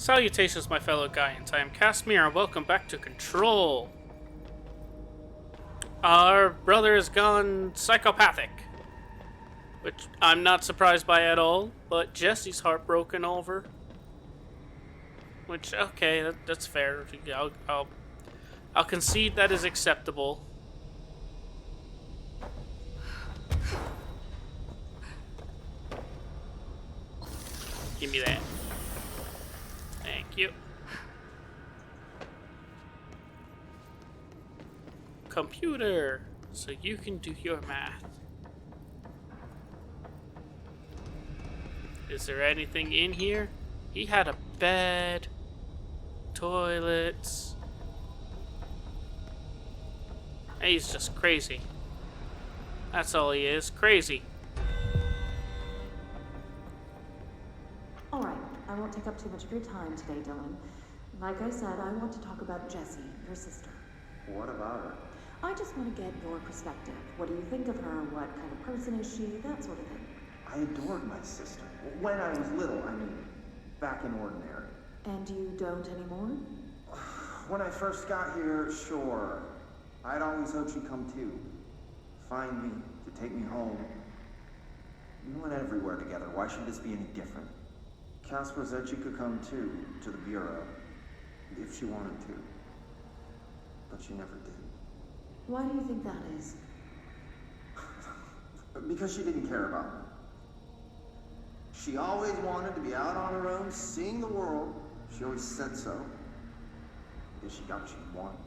Salutations, my fellow Gaians. I am Casimir, and welcome back to Control. Our brother has gone psychopathic, which I'm not surprised by at all, but Jesse's heartbroken over. Which, okay, that's fair. I'll concede that is acceptable. Give me that. Thank you. Computer, so you can do your math. Is there anything in here? He had a bed, toilets. He's just crazy. That's all he is, crazy. Alright, I won't take up too much of your time today, Dylan. Like I said, I want to talk about Jessie, your sister. What about her? I just want to get your perspective. What do you think of her? What kind of person is she? That sort of thing. I adored my sister. When I was little, I mean, back in Ordinary. And you don't anymore? When I first got here, sure. I'd always hoped she'd come too. Find me, to take me home. We went everywhere together. Why should this be any different? Casper said she could come too, to the Bureau, if she wanted to. But she never did. Why do you think that is? Because she didn't care about me. She always wanted to be out on her own, seeing the world. She always said so. I guess she got what she wanted.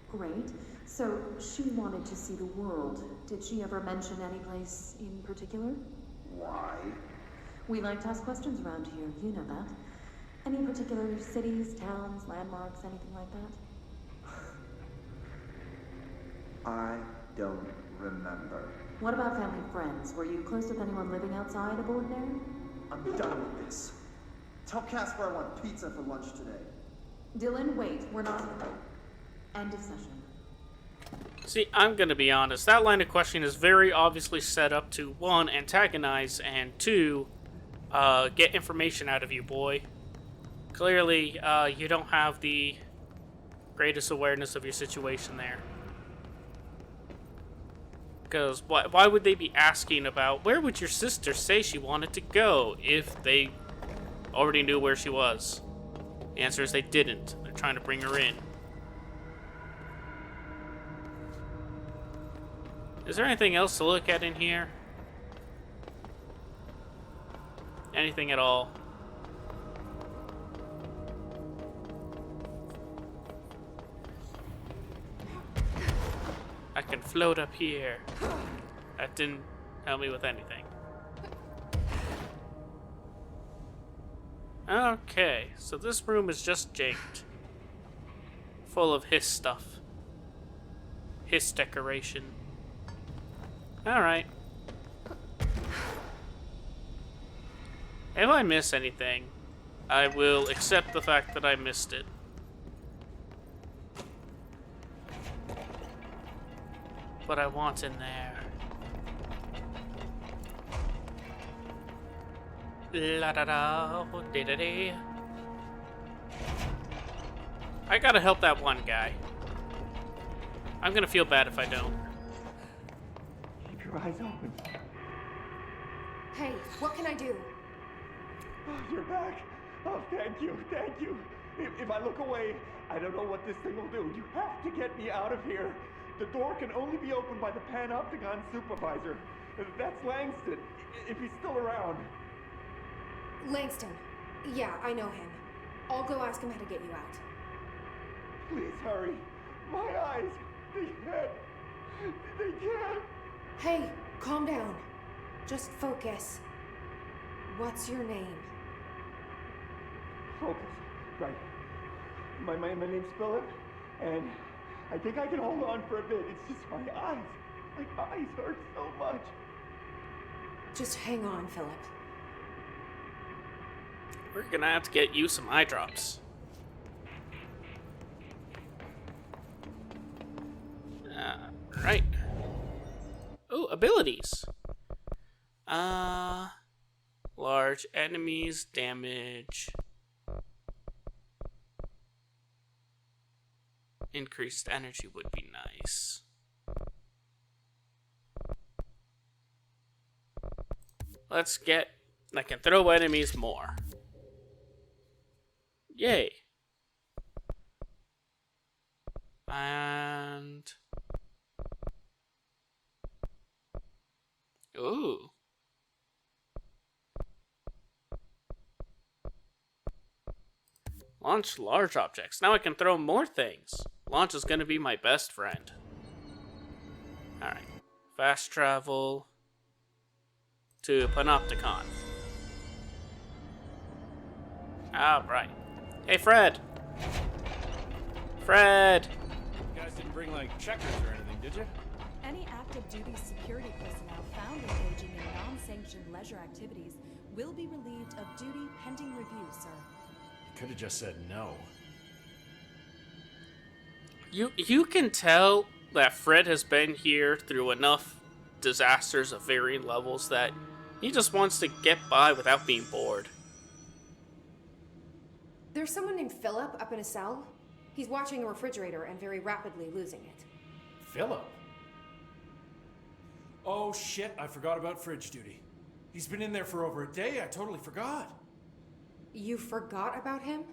Great. So, she wanted to see the world. Did she ever mention any place in particular? Why? We like to ask questions around here, you know that. Any particular cities, towns, landmarks, anything like that? I don't remember. What about family and friends? Were you close with anyone living outside of Ordinary? I'm done with this. Tell Casper I want pizza for lunch today. Dylan, wait. We're not... End of session. See, I'm gonna be honest. That line of questioning is very obviously set up to, one, antagonize, and two, get information out of you, boy. Clearly, you don't have the greatest awareness of your situation there. Because why would they be asking about where would your sister say she wanted to go if they already knew where she was? The answer is they didn't. They're trying to bring her in. Is there anything else to look at in here? Anything at all? I can float up here. That didn't help me with anything. Okay, so this room is just janked. Full of his stuff. His decoration. Alright. If I miss anything, I will accept the fact that I missed it. What I want in there. La da da da da da. I gotta help that one guy. I'm gonna feel bad if I don't. Keep your eyes open. Hey, what can I do? Oh, you're back. Oh, thank you, thank you. If I look away, I don't know what this thing will do. You have to get me out of here. The door can only be opened by the Panopticon supervisor. That's Langston, if he's still around. Langston. Yeah, I know him. I'll go ask him how to get you out. Please hurry. My eyes, they can't. Hey, calm down. Just focus. What's your name? Focus. Right. My name's Philip, and I think I can hold on for a bit. It's just my eyes. My eyes hurt so much. Just hang on, Philip. We're gonna have to get you some eye drops. Right. Oh, abilities. Large enemies, damage. Increased energy would be nice. Let's get... I can throw enemies more. Yay. And... Ooh. Launch large objects. Now I can throw more things. Launch is going to be my best friend. Alright. Fast travel to Panopticon. Alright. Hey, Fred! Fred! You guys didn't bring, like, checkers or anything, did you? Any active duty security personnel found engaging in non-sanctioned leisure activities will be relieved of duty pending review, sir. Could have just said no. You can tell that Fred has been here through enough disasters of varying levels that he just wants to get by without being bored. There's someone named Philip up in a cell. He's watching a refrigerator and very rapidly losing it. Philip? Oh shit, I forgot about fridge duty. He's been in there for over a day, I totally forgot. You forgot about him?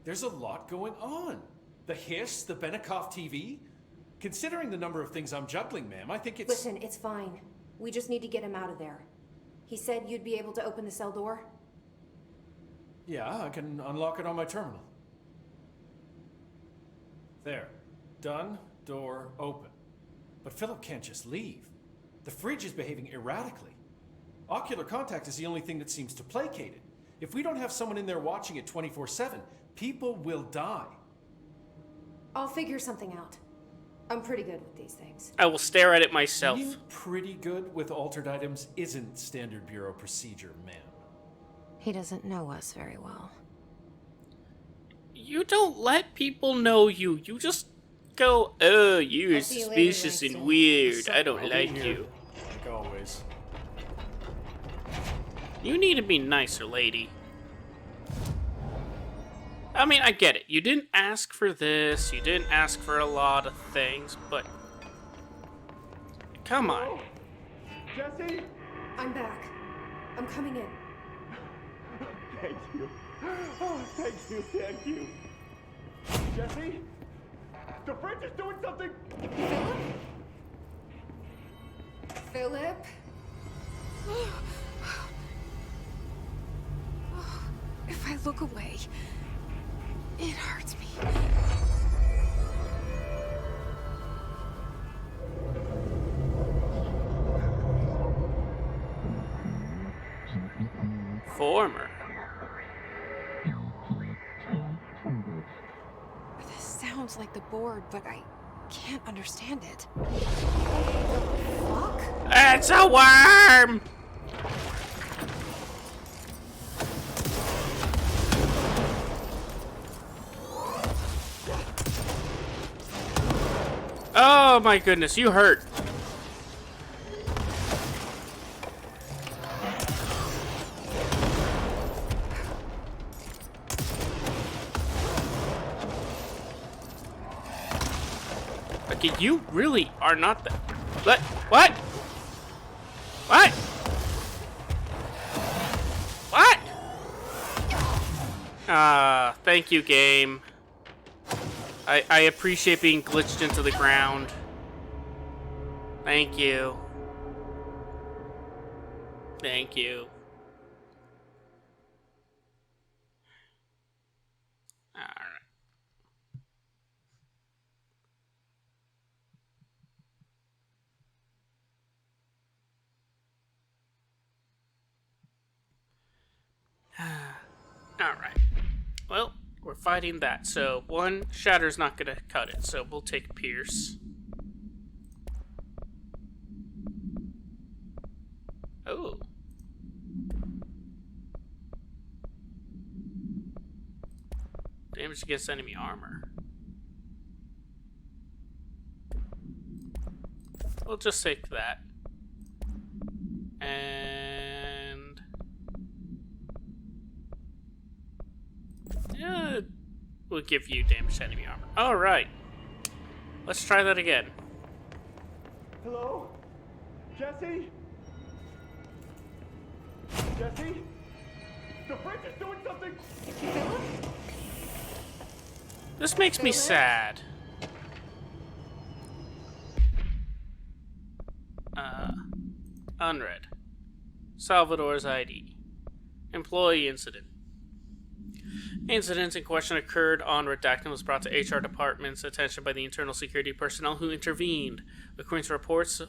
There's a lot going on. The hiss, the Benikoff TV. Considering the number of things I'm juggling, ma'am, I think it's... Listen, it's fine. We just need to get him out of there. He said you'd be able to open the cell door? Yeah, I can unlock it on my terminal. There. Done. Door open. But Philip can't just leave. The fridge is behaving erratically. Ocular contact is the only thing that seems to placate it. If we don't have someone in there watching it 24/7, people will die. I'll figure something out. I'm pretty good with these things. I will stare at it myself. Being pretty good with altered items isn't standard bureau procedure, ma'am. He doesn't know us very well. You don't let people know you. You just go, oh, you're I'll see you later, suspicious and Langston. weird. I don't I'll be like here, you. like always. You need to be nicer, lady. I mean, I get it. You didn't ask for this. You didn't ask for a lot of things, but... Come on. Jesse? I'm back. I'm coming in. Thank you. Oh, thank you, thank you. Jesse? The fridge is doing something! Philip? If I look away, it hurts me. Former. This sounds like the board, but I can't understand it. Fuck? It's a worm! Oh my goodness, you hurt. Okay, you really are not the... What? What? What? Thank you, game. I appreciate being glitched into the ground. Thank you. Thank you. Alright. Alright. Well, we're fighting that, so one Shatter's not gonna cut it, so we'll take Pierce. Oh. Damage against enemy armor. We'll just take that. And... yeah, we'll give you damage to enemy armor. Alright. Let's try that again. Hello? Jesse? Jesse? The fridge is doing something! Philip? This makes me Philip? sad. Unread. Salvador's ID. Employee incident. Incident in question occurred on redacted and was brought to HR department's attention by the internal security personnel who intervened. According to reports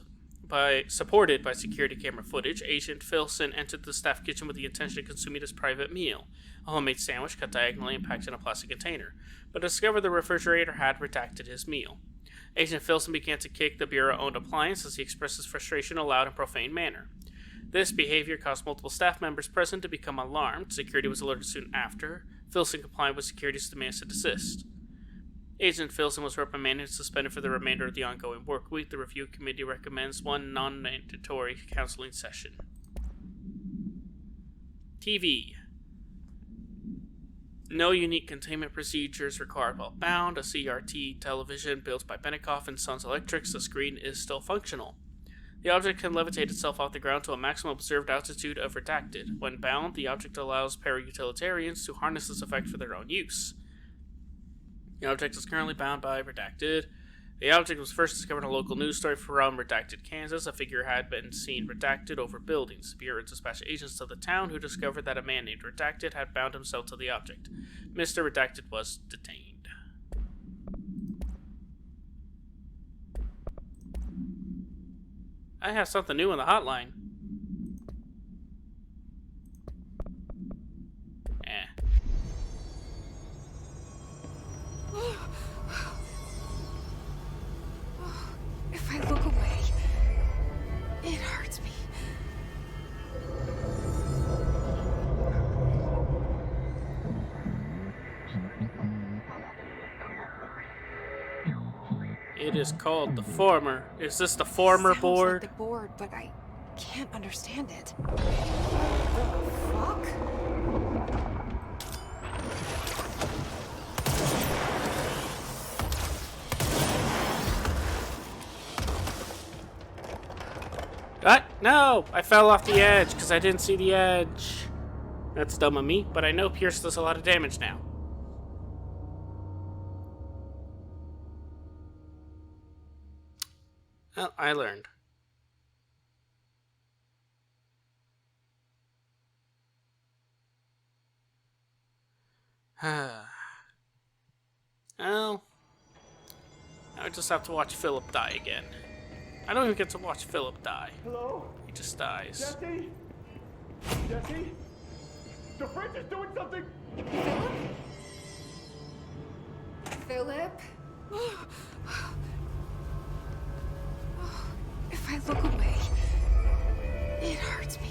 supported by security camera footage, Agent Filson entered the staff kitchen with the intention of consuming his private meal, a homemade sandwich cut diagonally and packed in a plastic container, but discovered the refrigerator had redacted his meal. Agent Filson began to kick the Bureau-owned appliance as he expressed his frustration in a loud and profane manner. This behavior caused multiple staff members present to become alarmed. Security was alerted soon after. Filson complied with security's demands to desist. Agent Filson was reprimanded and suspended for the remainder of the ongoing work week. The review committee recommends one non-mandatory counseling session. TV. No unique containment procedures required while bound. A CRT television built by Benikoff and Sons Electrics. The screen is still functional. The object can levitate itself off the ground to a maximum observed altitude of redacted. When bound, the object allows para-utilitarians to harness this effect for their own use. The object is currently bound by redacted. The object was first discovered in a local news story from redacted Kansas. A figure had been seen redacted over buildings. The Bureau dispatched agents to the town who discovered that a man named Redacted had bound himself to the object. Mr. Redacted was detained. I have something new in the hotline. If I look away, it hurts me. It is called the Former. Is this the Former Sounds board? like the board, but I can't understand it. The fuck? What? No! I fell off the edge because I didn't see the edge. That's dumb of me, but I know Pierce does a lot of damage now. Well, I learned. Well, now I just have to watch Philip die again. I don't even get to watch Philip die. Hello? He just dies. Jesse? Jesse? The fridge is doing something! Philip? If I look away, it hurts me.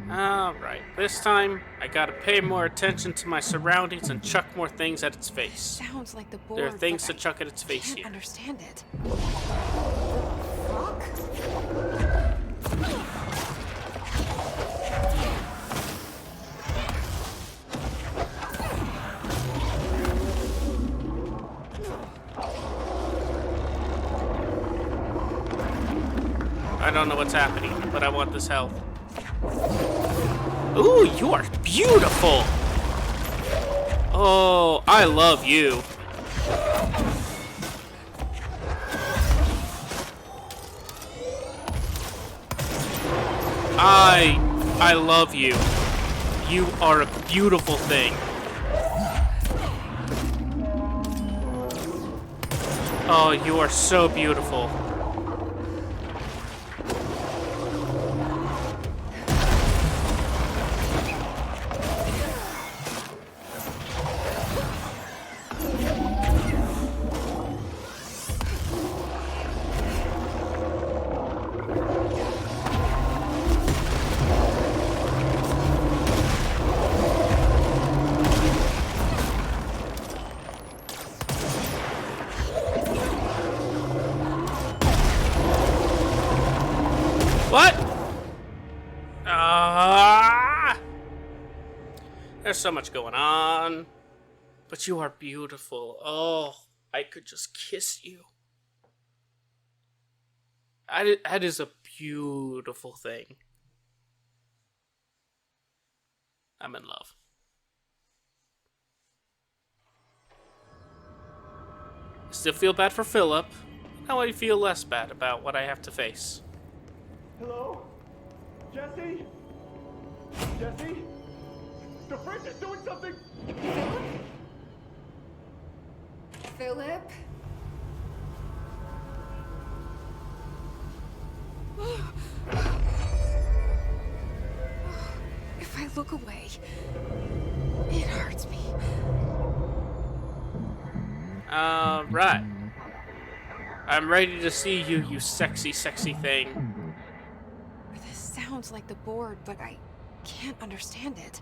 Alright, this time I gotta pay more attention to my surroundings and chuck more things at its face. Sounds like the board. There are things but to chuck at its I face can't here. understand it. Fuck? I don't know what's happening, but I want this health. Ooh, you are beautiful! Oh, I love you. I love you. You are a beautiful thing. Oh, you are so beautiful. What? There's so much going on. But you are beautiful. Oh, I could just kiss you. That is a beautiful thing. I'm in love. Still feel bad for Philip. Now I feel less bad about what I have to face. Hello? Jesse? Jesse? The fridge is doing something! Philip? If I look away, it hurts me. Right. I'm ready to see you, you sexy, sexy thing. This sounds like the board, but I can't understand it.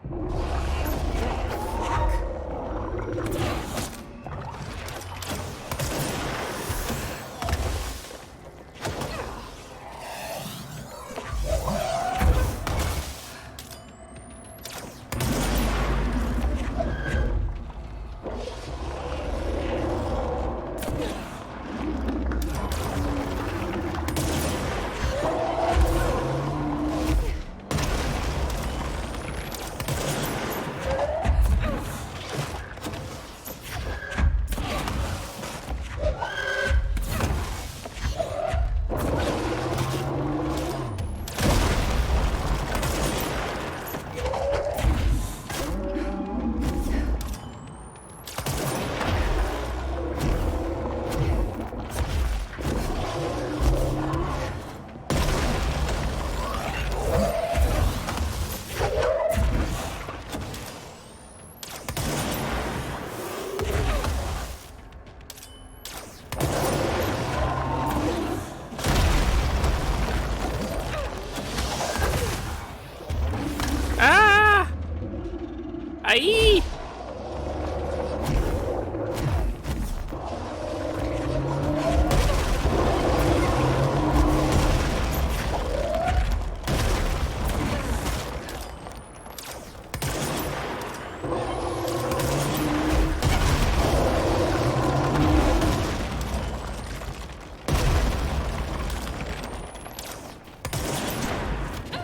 Aye!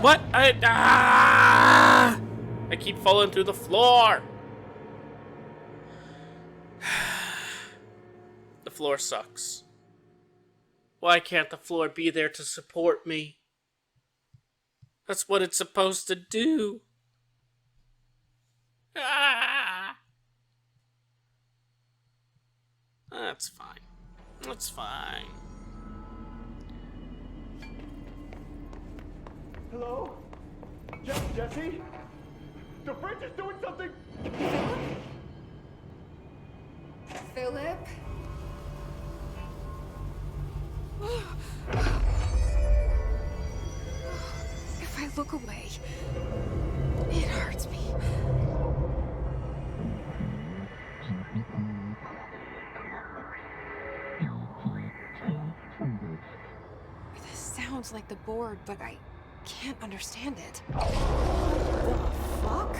What? I keep falling through the floor. The floor sucks. Why can't the floor be there to support me? That's what it's supposed to do. That's fine. That's fine. Hello? Jesse? The fridge is doing something! Philip? If I look away, it hurts me. This sounds like the board, but I can't understand it. What the fuck?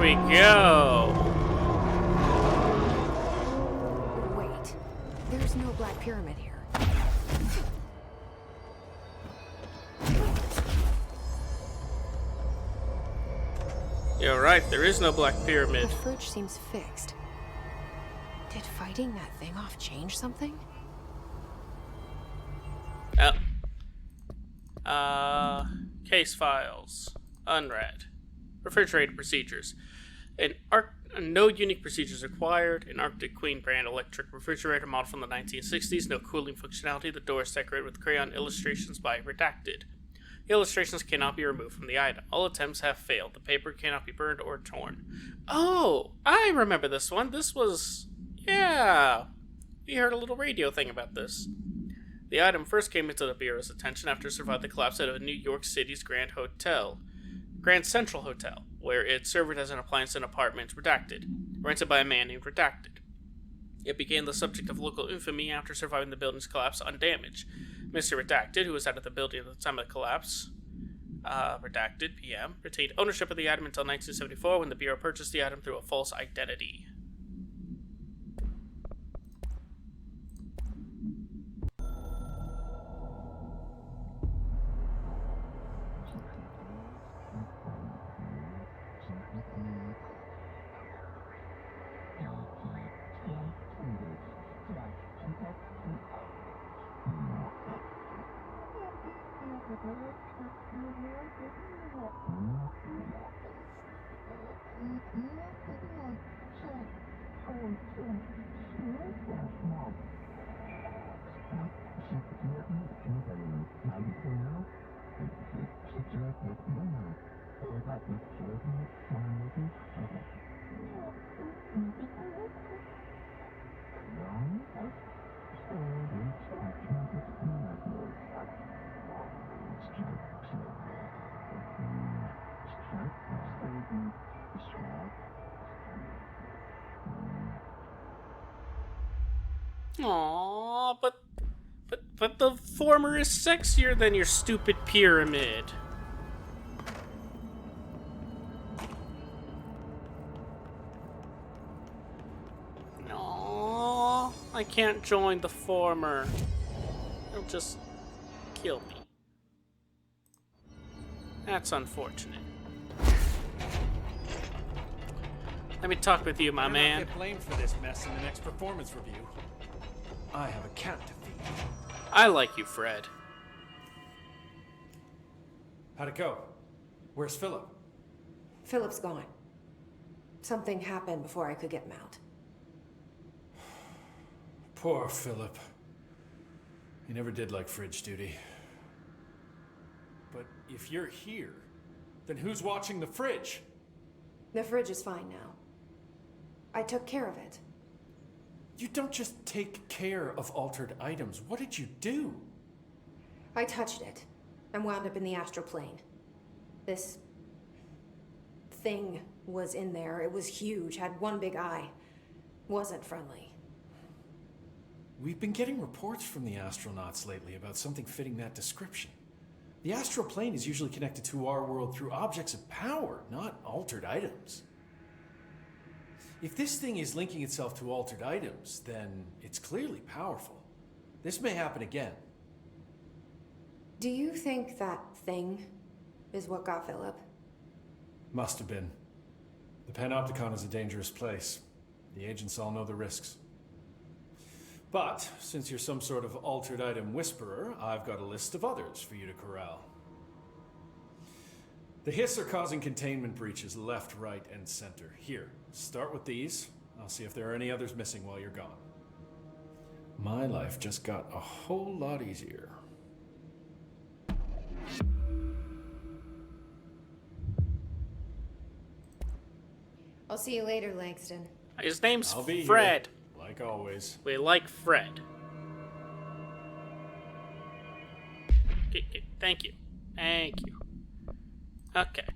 we go. Wait, there's no Black Pyramid here. You're right, there is no Black Pyramid. The fridge seems fixed. Did fighting that thing off change something? Case files. Unread. Refrigerator procedures. No unique procedures required. An Arctic Queen brand electric refrigerator model from the 1960s. No cooling functionality. The door is decorated with crayon illustrations by Redacted. The illustrations cannot be removed from the item. All attempts have failed. The paper cannot be burned or torn. Oh, I remember this one. This was... yeah. We heard a little radio thing about this. The item first came into the Bureau's attention after it survived the collapse of New York City's Grand Central Hotel, where it served as an appliance in apartment Redacted, rented by a man named Redacted. It became the subject of local infamy after surviving the building's collapse undamaged. Mr. Redacted, who was out of the building at the time of the collapse, Redacted, PM, retained ownership of the item until 1974 when the Bureau purchased the item through a false identity. Aww, but the former is sexier than your stupid pyramid. Aww, I can't join the former. He'll just kill me. That's unfortunate. Let me talk with you, my man. Get blamed for this mess in the next performance review. I have a cat to feed. I like you, Fred. How'd it go? Where's Philip? Philip's gone. Something happened before I could get him out. Poor Philip. He never did like fridge duty. But if you're here, then who's watching the fridge? The fridge is fine now. I took care of it. You don't just take care of altered items. What did you do? I touched it and wound up in the astral plane. This thing was in there. It was huge, had one big eye. Wasn't friendly. We've been getting reports from the astronauts lately about something fitting that description. The astral plane is usually connected to our world through objects of power, not altered items. If this thing is linking itself to altered items, then it's clearly powerful. This may happen again. Do you think that thing is what got Philip? Must have been. The Panopticon is a dangerous place. The agents all know the risks. But, since you're some sort of altered item whisperer, I've got a list of others for you to corral. The Hiss are causing containment breaches left, right, and center. Here, start with these. I'll see if there are any others missing while you're gone. My life just got a whole lot easier. I'll see you later, Langston. His name's I'll be Fred. Here, like always. We like Fred. Okay, thank you. Thank you. Okay.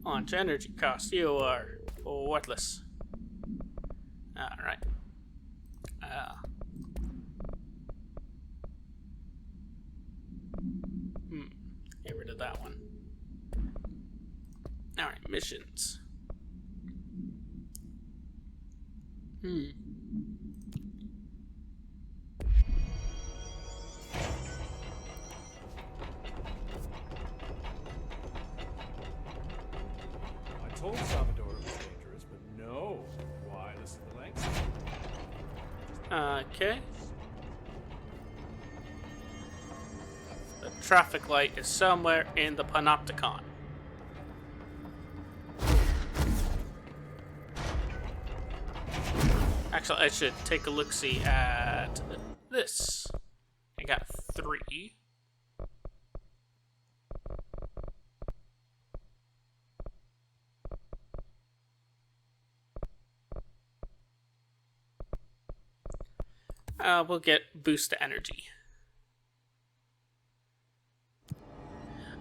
Launch energy cost. You are worthless. Alright. Get rid of that one. Alright, missions. I told Salvador it was dangerous, but no. Why listen to Langston? Okay. The traffic light is somewhere in the Panopticon. Actually, I should take a look-see at this. I got 3. We'll get boost to energy.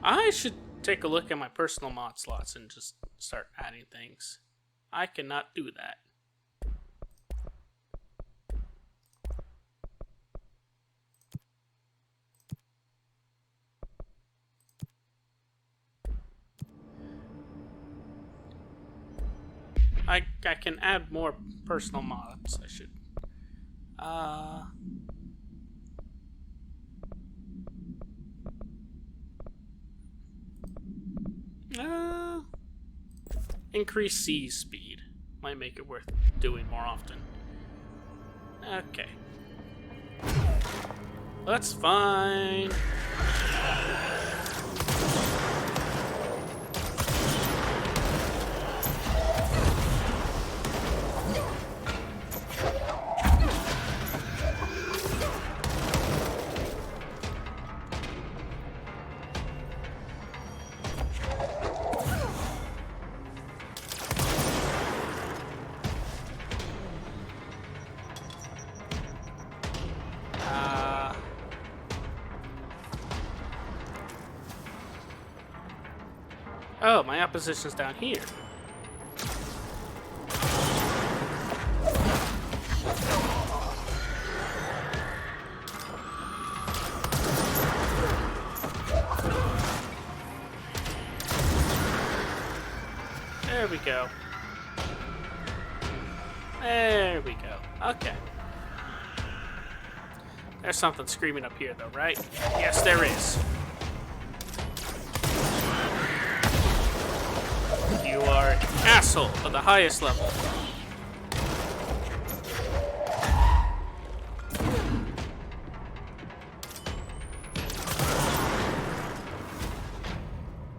I should take a look at my personal mod slots and just start adding things. I cannot do that. I can add more personal mods. I should. Increase C speed. Might make it worth doing more often. Okay. That's fine. Oh, my opposition's down here. There we go. There we go. Okay. There's something screaming up here, though, right? Yes, there is. You are an asshole of the highest level.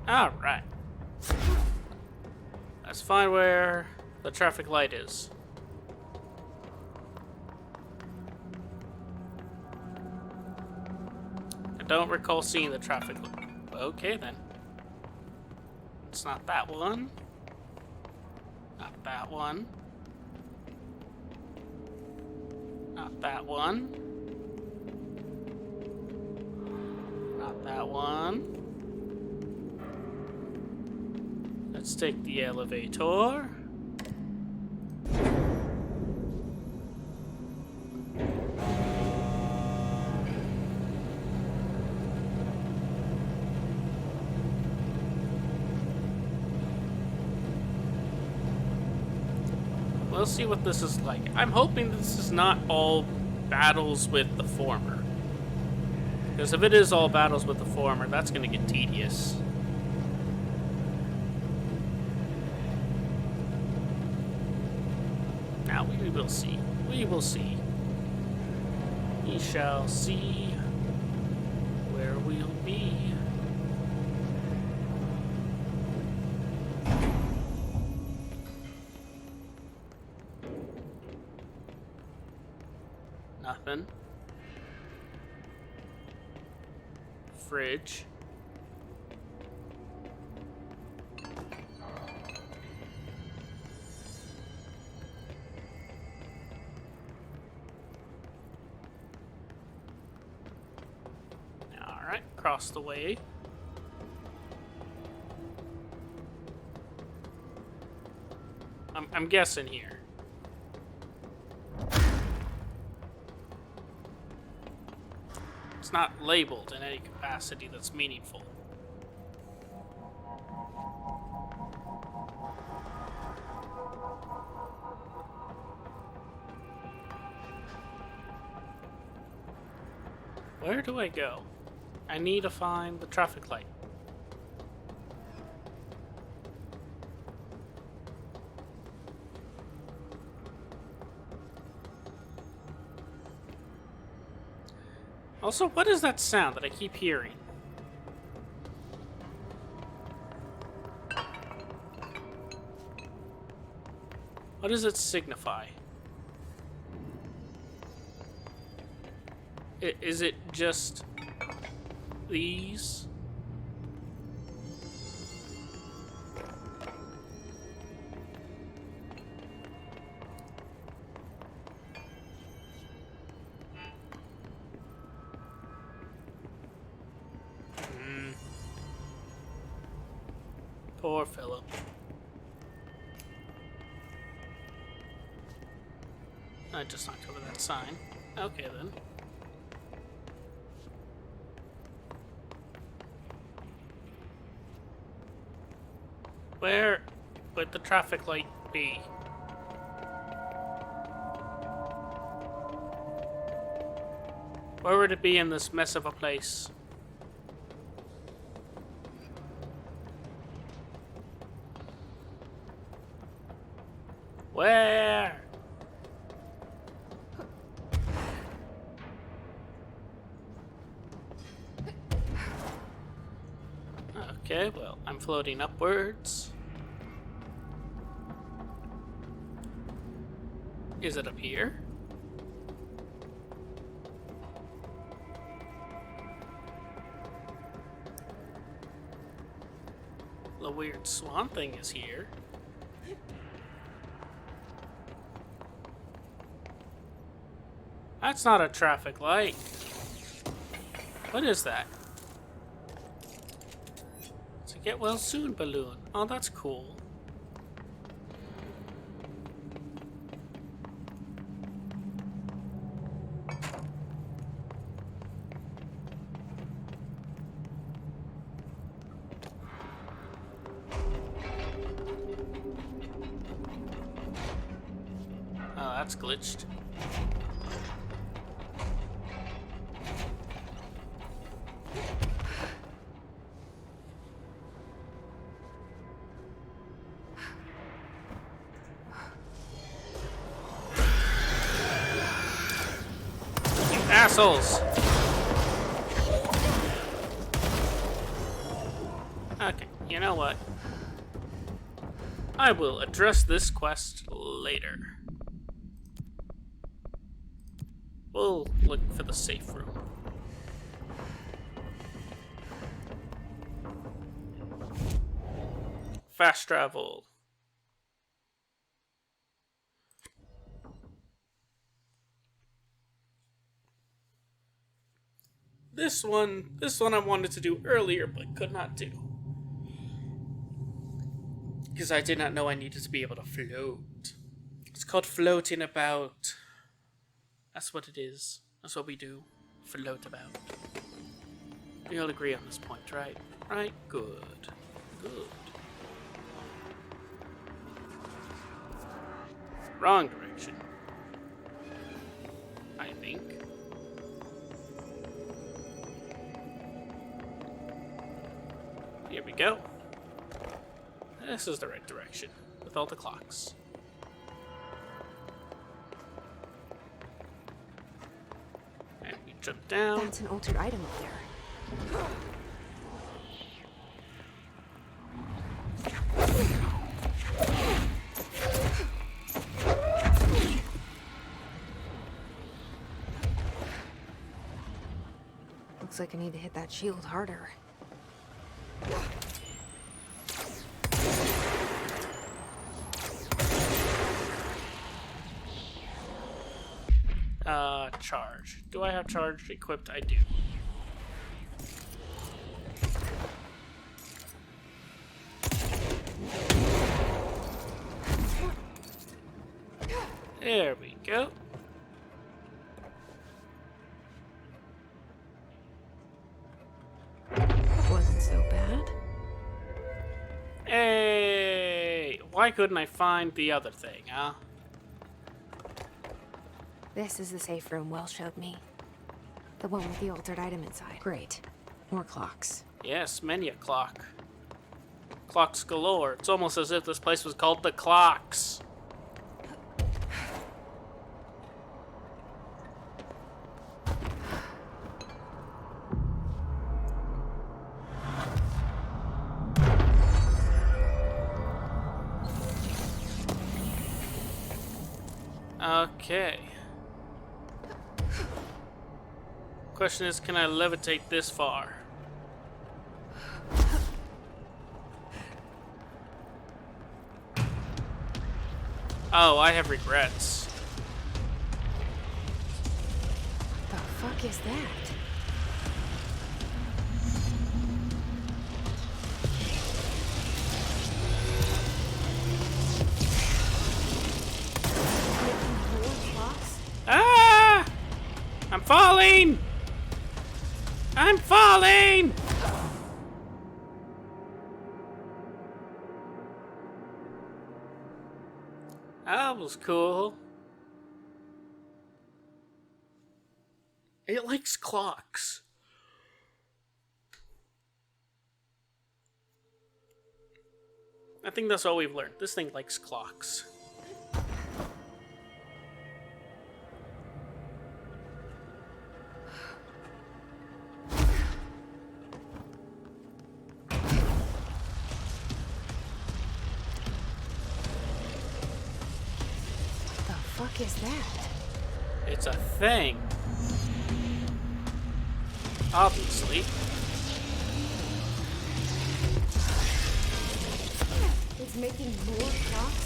Alright. Let's find where the traffic light is. I don't recall seeing the traffic light. Okay then. It's not that one. Not that one. Not that one. Not that one. Let's take the elevator. We'll see what this is like. I'm hoping this is not all battles with the former. Because if it is all battles with the former, that's going to get tedious. Now we will see. We will see. We shall see where we'll be. Nothing. Fridge. Alright, across the way. I'm guessing here. It's not labeled in any capacity that's meaningful. Where do I go? I need to find the traffic light. Also, what is that sound that I keep hearing? What does it signify? Is it just these? Poor Philip. I just knocked over that sign. Okay then. Where would the traffic light be? Where would it be in this mess of a place? Where? Okay, well, I'm floating upwards. Is it up here? The weird swan thing is here. That's not a traffic light. What is that? It's a get well soon balloon. Oh, that's cool. Oh, that's glitched. Assholes! Okay, you know what? I will address this quest later. We'll look for the safe room. Fast travel. This one I wanted to do earlier, but could not do. Because I did not know I needed to be able to float. It's called floating about. That's what it is. That's what we do. Float about. We all agree on this point, right? Right? Good. Good. Wrong direction. I think. Here we go. This is the right direction, with all the clocks. And we jump down. That's an altered item up there. Looks like I need to hit that shield harder. Charge. Do I have charge equipped? I do. There we go. Wasn't so bad. Hey! Why couldn't I find the other thing, huh? This is the safe room Will showed me. The one with the altered item inside. Great. More clocks. Yes, many a clock. Clocks galore. It's almost as if this place was called the Clocks. Okay. Question is, can I levitate this far? Oh, I have regrets. The fuck is that? More clocks? Ah! I'm falling! I'm falling! That was cool. It likes clocks. I think that's all we've learned. This thing likes clocks. The fuck is that? It's a thing. Obviously. It's making more clocks?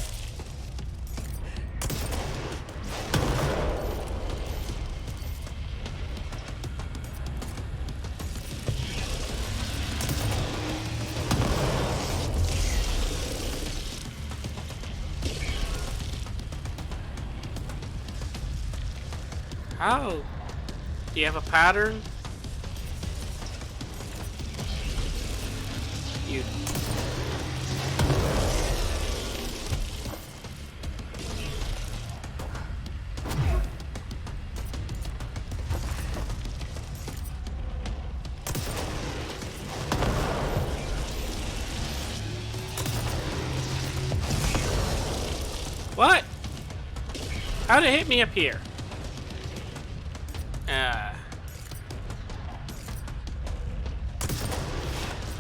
How? Do you have a pattern? You. What? How'd it hit me up here?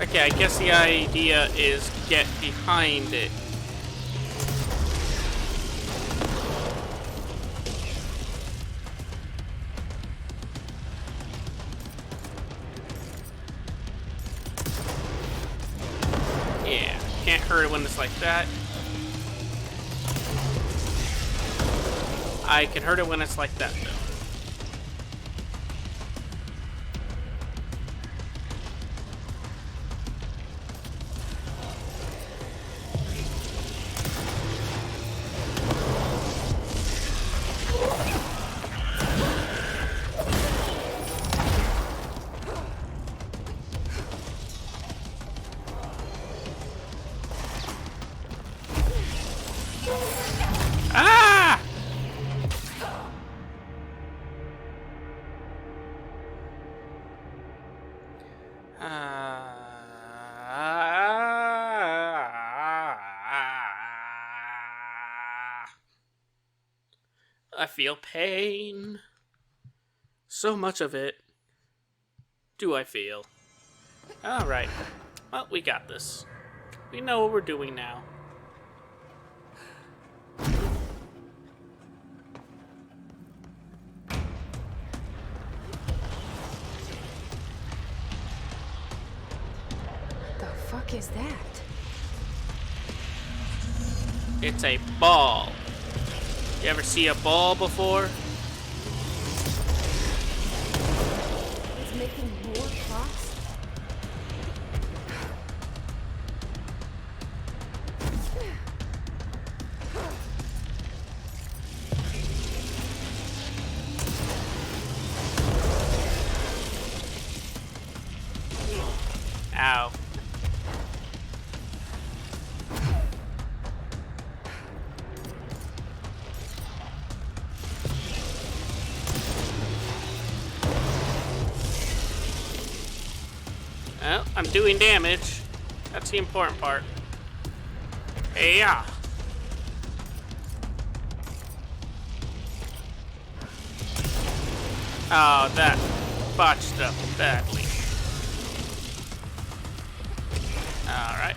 Okay, I guess the idea is get behind it. Yeah, can't hurt it when it's like that. I can hurt it when it's like that, though. Ah! I feel pain. So much of it do I feel. Alright. Well, we got this. We know what we're doing now. The fuck is that? It's a ball. You ever see a ball before? It's making more clocks? Ow. Well, I'm doing damage. That's the important part. Yeah. Oh, that botched up badly. Alright.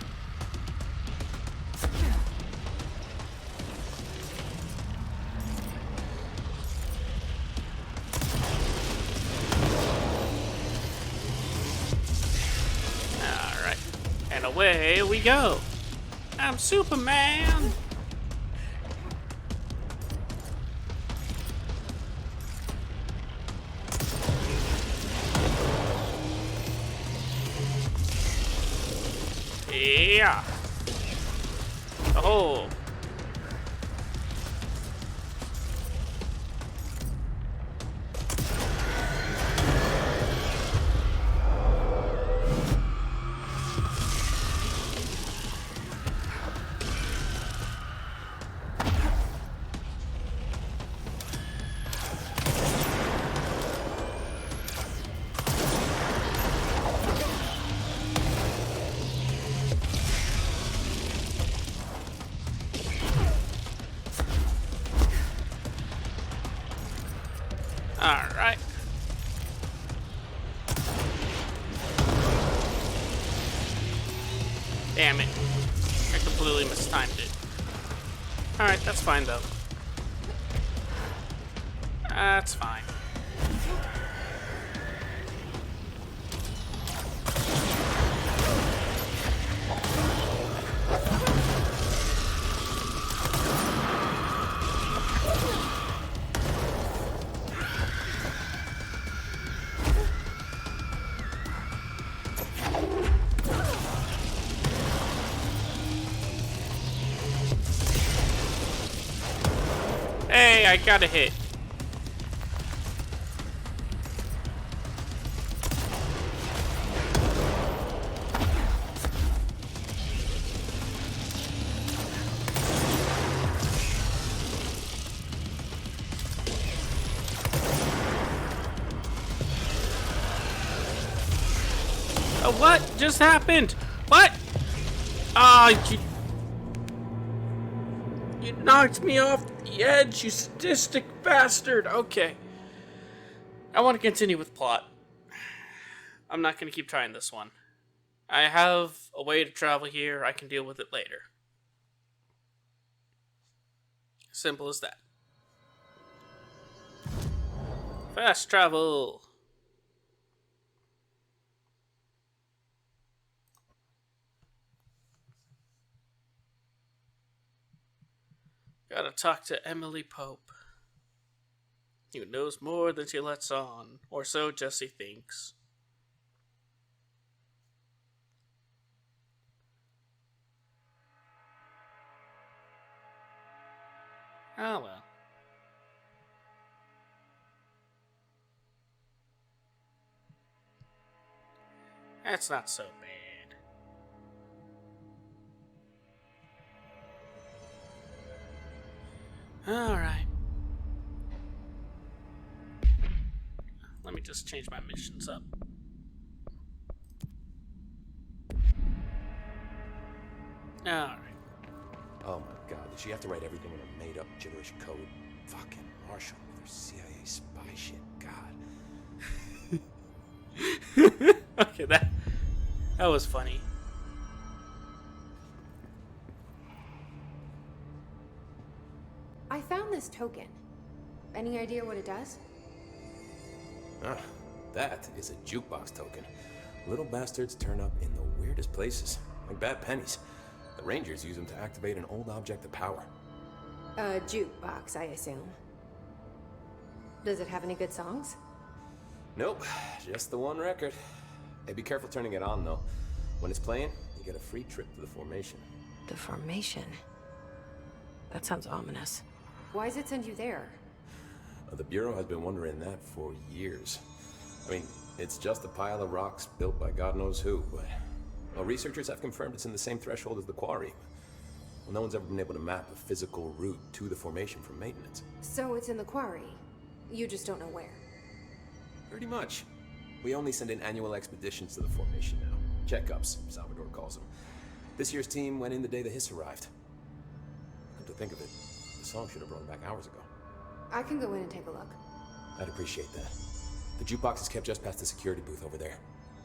Alright. And away we go. I'm Superman! Yeah. Oh. Alright. Damn it. I completely mistimed it. Alright, that's fine though. That's fine. Hey, I got a hit. Oh, what just happened? What? Ah, you knocked me off the edge, you sadistic bastard. Okay. I want to continue with plot. I'm not going to keep trying this one. I have a way to travel here. I can deal with it later. Simple as that. Fast travel. Gotta talk to Emily Pope. Who knows more than she lets on, or so Jesse thinks. Oh well. That's not so bad. Alright. Let me just change my missions up. Alright. Oh my god, did she have to write everything in a made-up gibberish code? Fucking Marshall with her CIA spy shit, god. Okay, that was funny. I found this token. Any idea what it does? Ah, that is a jukebox token. Little bastards turn up in the weirdest places, like bad pennies. The Rangers use them to activate an old object of power. A jukebox, I assume. Does it have any good songs? Nope, just the one record. Hey, be careful turning it on, though. When it's playing, you get a free trip to the formation. The formation? That sounds ominous. Why does it send you there? The Bureau has been wondering that for years. I mean, it's just a pile of rocks built by God knows who, but... Well, researchers have confirmed it's in the same threshold as the quarry. Well, no one's ever been able to map a physical route to the formation for maintenance. So it's in the quarry. You just don't know where. Pretty much. We only send in annual expeditions to the formation now. Checkups, Salvador calls them. This year's team went in the day the hiss arrived. Come to think of it, the song should have brought back hours ago. I can go in and take a look. I'd appreciate that. The jukebox is kept just past the security booth over there.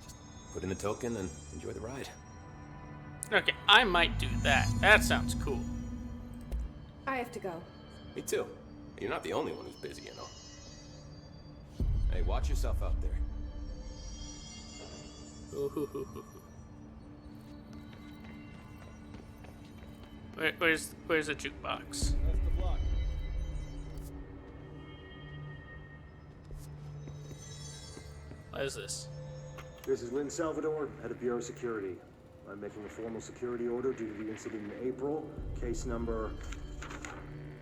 Just put in the token and enjoy the ride. Okay, I might do that. That sounds cool. I have to go. Me too. You're not the only one who's busy, you know. Hey, watch yourself out there. Where's the jukebox? What is this? This is Lynn Salvador, head of Bureau Security. I'm making a formal security order due to the incident in April, case number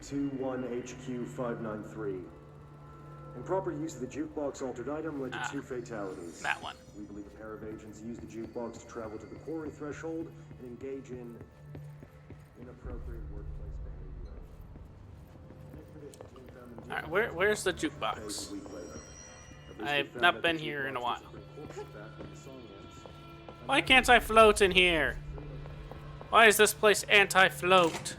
21HQ593. Improper use of the jukebox altered item led to 2 fatalities. That one. We believe a pair of agents used the jukebox to travel to the quarry threshold and engage in inappropriate workplace behavior. Alright, where's the jukebox? I've not been here in a while. Why can't I float in here? Why is this place anti-float?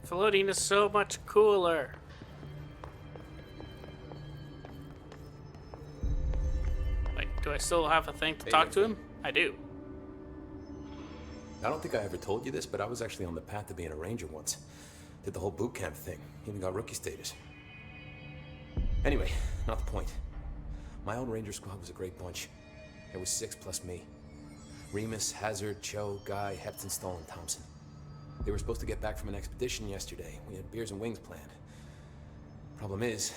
Floating is so much cooler. Wait, do I still have a thing to talk to him? I do. I don't think I ever told you this, but I was actually on the path to being a ranger once. Did the whole boot camp thing. Even got rookie status. Anyway, not the point. My own ranger squad was a great bunch. There was 6 plus me. Remus, Hazard, Cho, Guy, Hepton, Stoll, and Thompson. They were supposed to get back from an expedition yesterday. We had beers and wings planned. Problem is,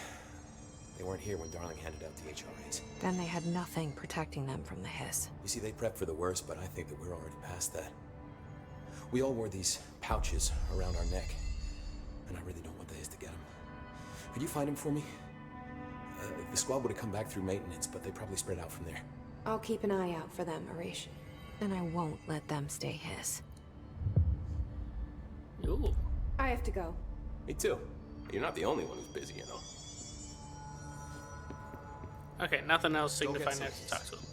they weren't here when Darling handed out the HRAs. Then they had nothing protecting them from the hiss. You see, they prepped for the worst, but I think that we're already past that. We all wore these pouches around our neck, and I really don't want the hiss to get them. Could you find them for me? The squad would have come back through maintenance, but they probably spread out from there. I'll keep an eye out for them, Arish. And I won't let them stay hiss. Ooh. I have to go. Me too. You're not the only one who's busy, you know. Okay, nothing else signifying I have to talk to him.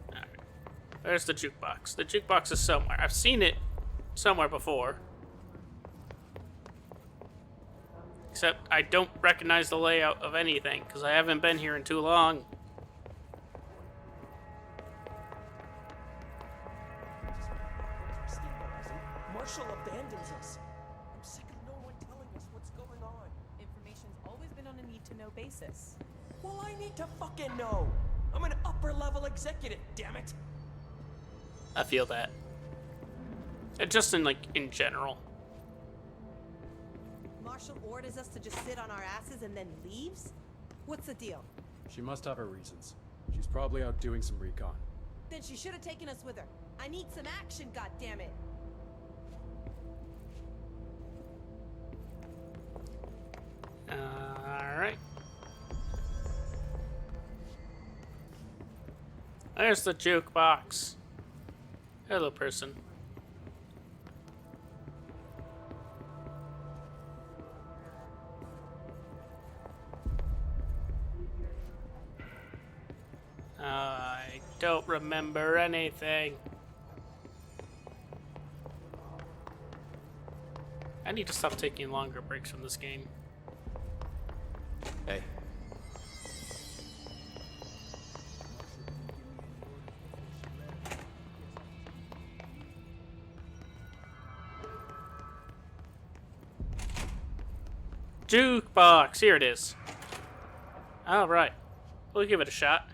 Alright. There's the jukebox. The jukebox is somewhere. I've seen it somewhere before. Except I don't recognize the layout of anything, because I haven't been here in too long. Marshall abandons us. I'm sick of no one telling us what's going on. Information's always been on a need-to-know basis. Well, I need to fucking know. I'm an upper-level executive, damn it. I feel that. Just in general. Marshall orders us to just sit on our asses and then leaves? What's the deal? She must have her reasons. She's probably out doing some recon. Then she should have taken us with her. I need some action, goddammit. Alright. There's the jukebox. Hello, person. I don't remember anything. I need to stop taking longer breaks from this game. Hey. Jukebox! Here it is. Alright. We'll give it a shot.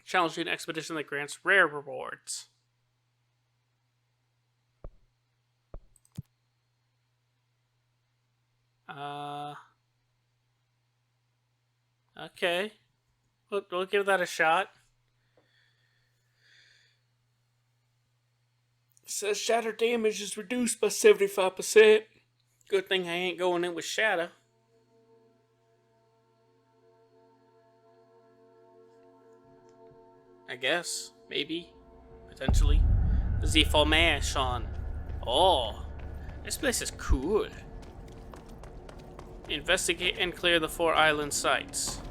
Challenging expedition that grants rare rewards. Okay. We'll give that a shot. It says shatter damage is reduced by 75%. Good thing I ain't going in with shatter. I guess. Maybe. Potentially. The formation. Oh. This place is cool. Investigate and clear the 4 island sites.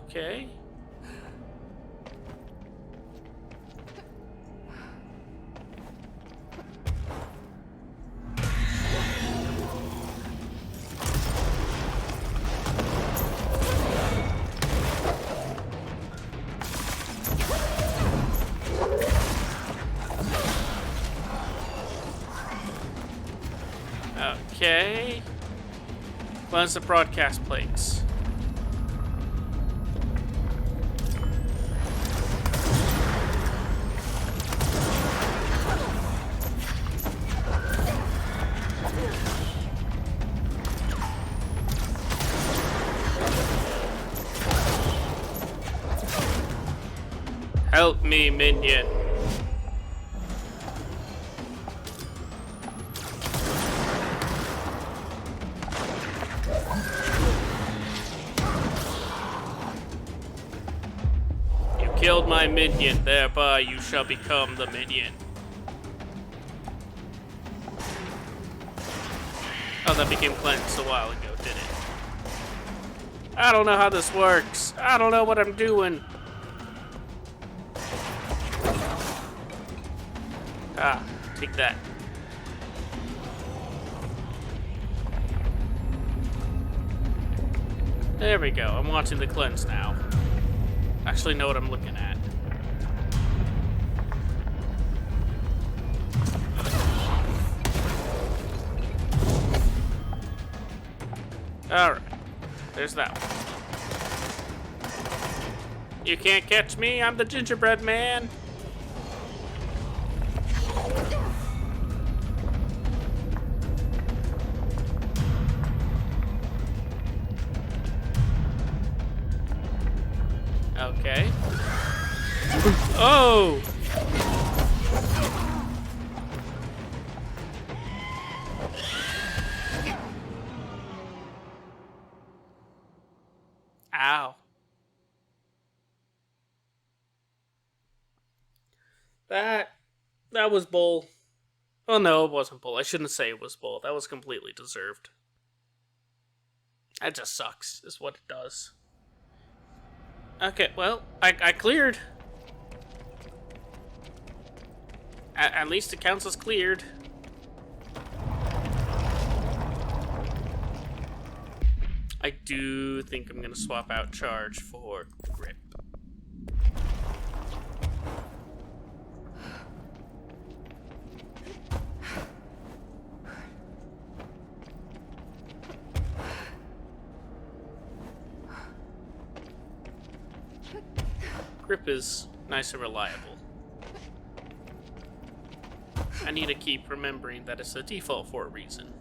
Okay. Okay. Cleanse the broadcast plates. Help me, minion. You killed my minion, thereby you shall become the minion. Oh, that became cleansed a while ago, did it? I don't know how this works. I don't know what I'm doing. Ah, take that. There we go. I'm watching the cleanse now. Actually know what I'm looking at. Alright. There's that one. You can't catch me. I'm the gingerbread man. Okay. Oh! Ow. That was bull. Oh no, it wasn't bull. I shouldn't say it was bull. That was completely deserved. That just sucks, is what it does. Okay, well, I cleared. At least it counts as cleared. I do think I'm gonna swap out charge for grip. Grip is nice and reliable. I need to keep remembering that it's the default for a reason.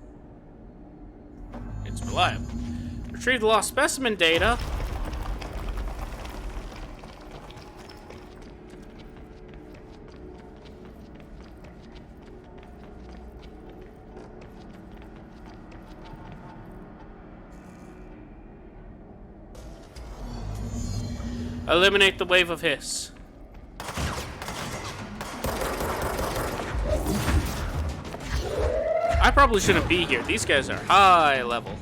It's reliable. Retrieve the lost specimen data. Eliminate the wave of hiss. I probably shouldn't be here. These guys are high level.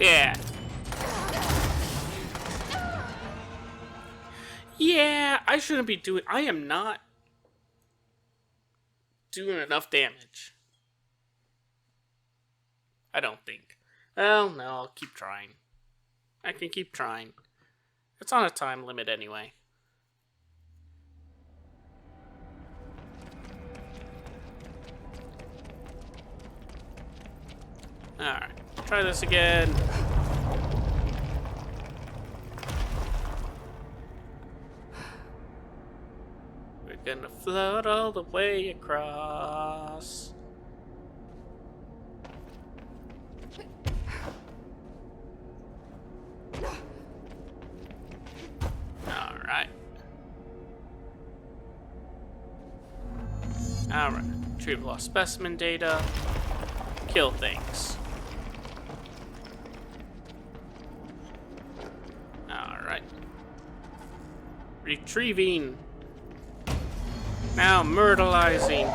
Yeah. Yeah, I shouldn't be doing... I am not doing enough damage. I don't think. Well, no, I'll keep trying. I can keep trying. It's on a time limit anyway. Alright, try this again. We're gonna float all the way across. Alright. Alright. Retrieve lost specimen data. Kill things. Alright. Retrieving. Now myrtleizing.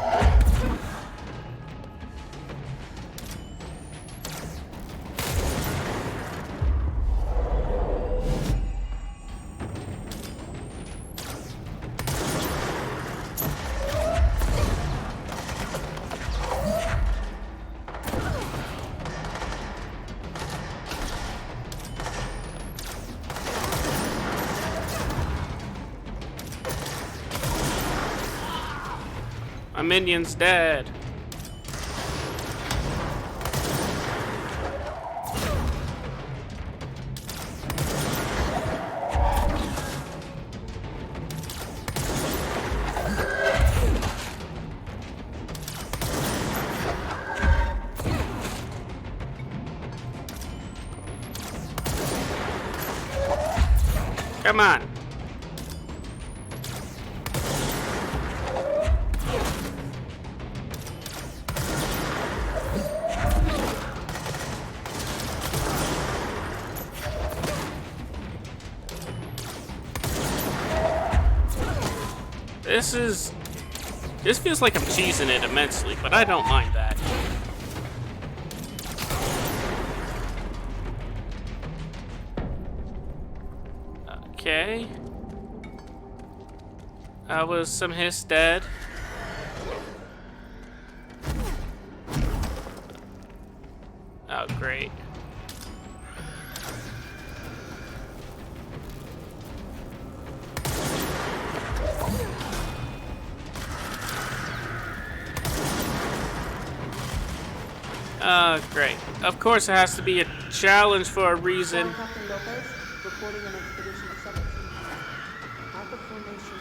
My minion's dead. Come on. This feels like I'm cheesing it immensely, but I don't mind that. Okay. Was some hiss dead? Oh, great. Great. Of course it has to be a challenge for a reason. Captain Lopez, reporting an expedition of 17 at the formation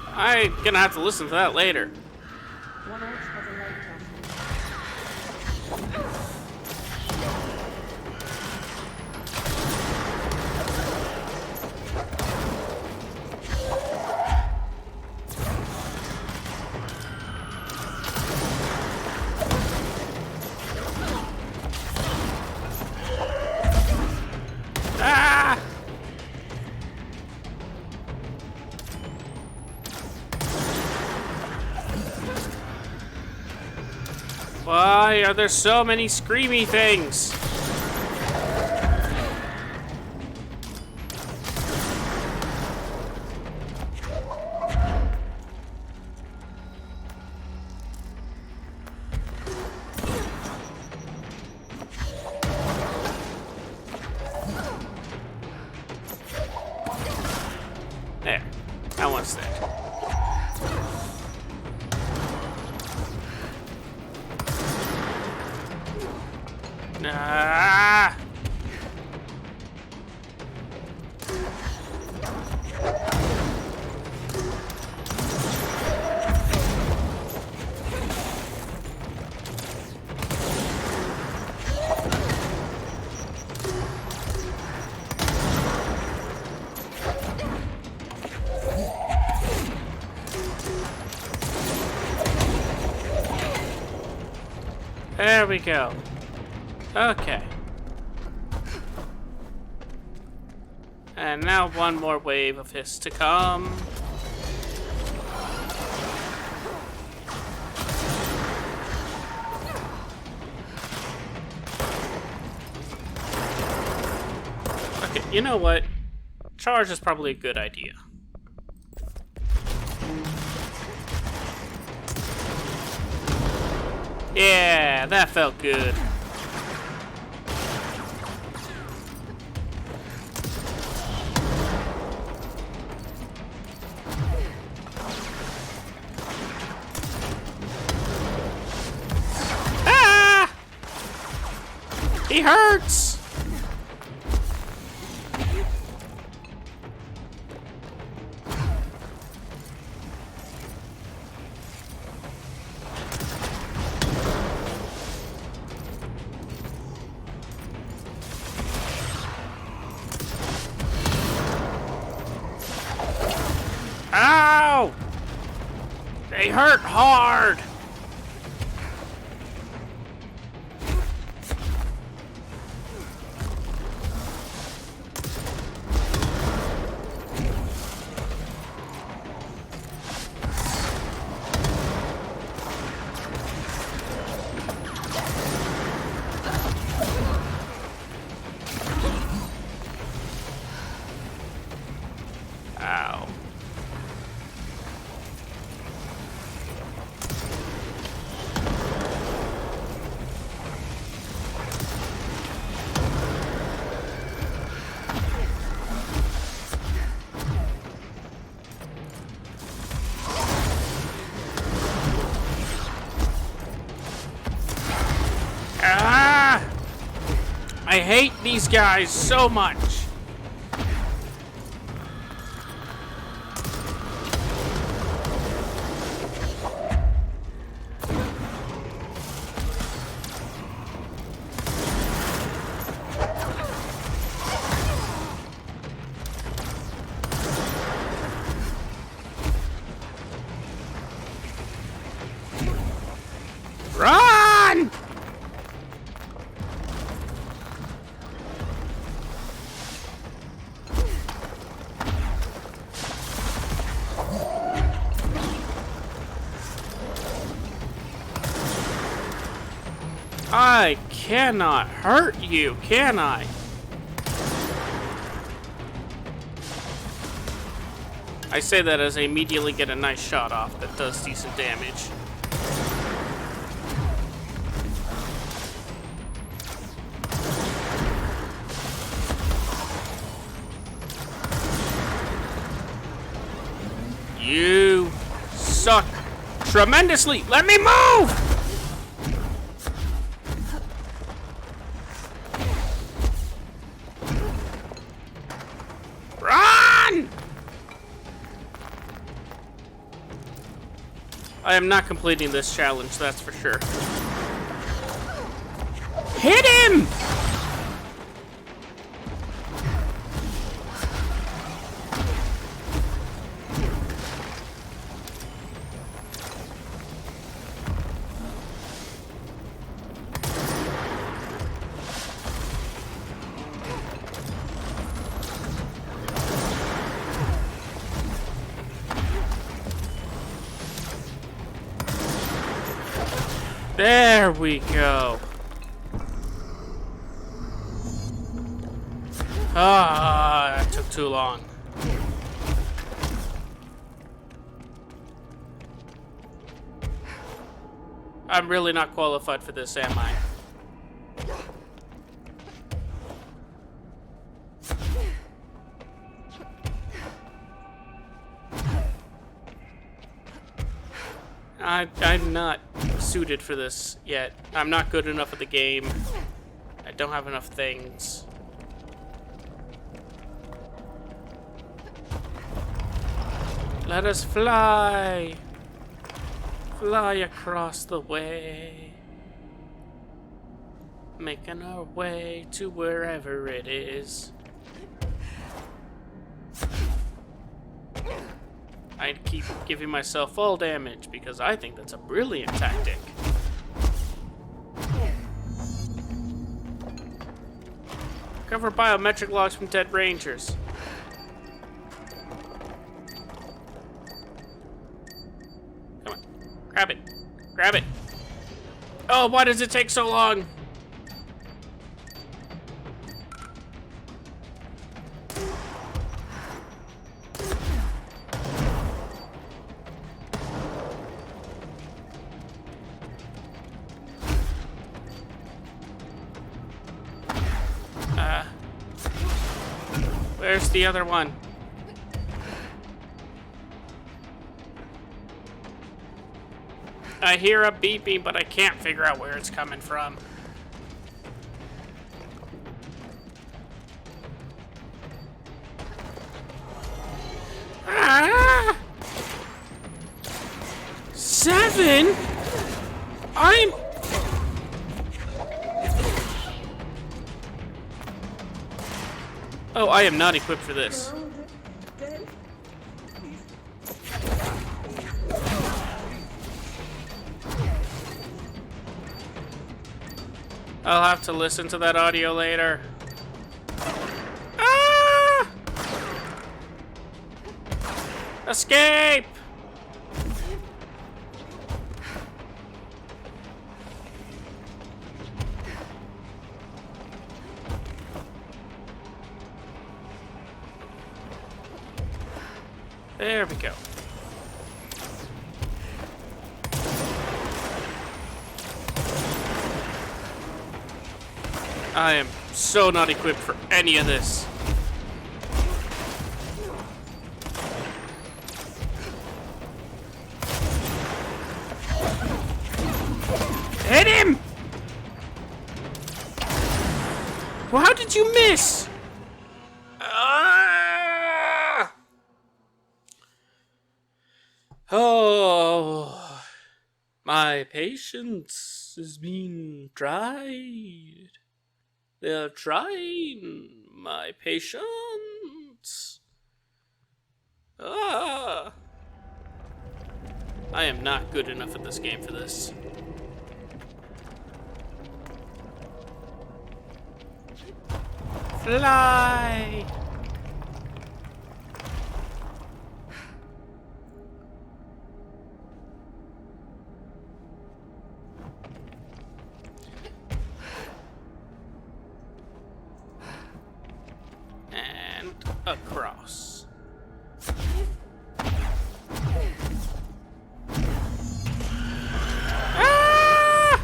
now. I'm gonna have to listen to that later. One arch has a light transmitter. Why are there so many screamy things? There. That one's there. Ah! There we go. Okay. And now one more wave of hiss to come. Okay, you know what? Charge is probably a good idea. Yeah, that felt good. hurts! Ow! They hurt hard! Ow. Ah! I hate these guys so much. Run! I cannot hurt you, can I? I say that as I immediately get a nice shot off that does decent damage. You suck tremendously. Let me move! Run! I am not completing this challenge, that's for sure. Hit him! There we go. Ah, that took too long. I'm really not qualified for this, am I? I'm not suited for this yet. I'm not good enough at the game. I don't have enough things. Let us fly! Fly across the way. Making our way to wherever it is. I keep giving myself full damage because I think that's a brilliant tactic. Cover biometric logs from dead rangers. Come on. Grab it. Grab it. Oh, why does it take so long? Where's the other one? I hear a beeping, but I can't figure out where it's coming from. moving! I'm... Oh, I am not equipped for this. I'll have to listen to that audio later. Ah! Escape! There we go. I am so not equipped for any of this. Hit him! Well, how did you miss? Ah! Oh, my patience is being tried. They're trying my patience. Ah! I am not good enough at this game for this. Fly! And across. Ah!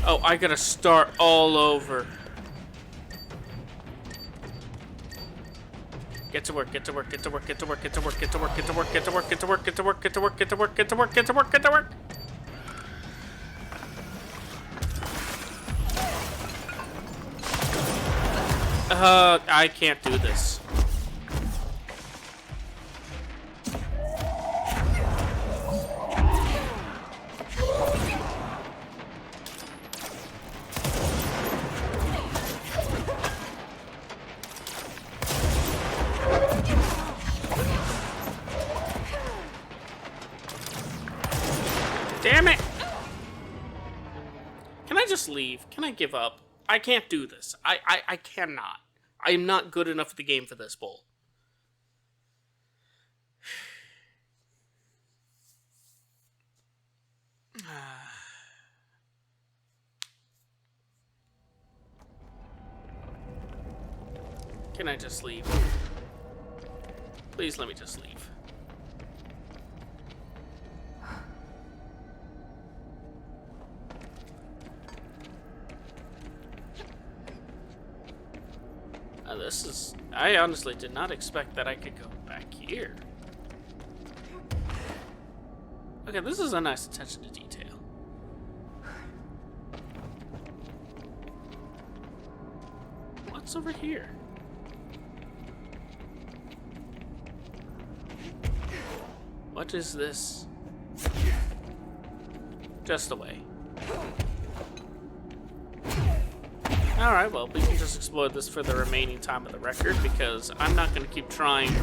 Oh, I gotta start all over. Get to work, get to work, get to work, get to work, get to work, get to work, get to work, get to work, get to work, get to work, get to work, get to work, get to work, get to work, get to work. I can't do this. Damn it! Can I just leave? Can I give up? I can't do this. I cannot. I am not good enough at the game for this, Bull. Can I just leave? Please let me just leave. This is... I honestly did not expect that I could go back here. Okay, this is a nice attention to detail. What's over here? What is this? Just away. Alright, well, we can just explore this for the remaining time of the record, because I'm not going to keep trying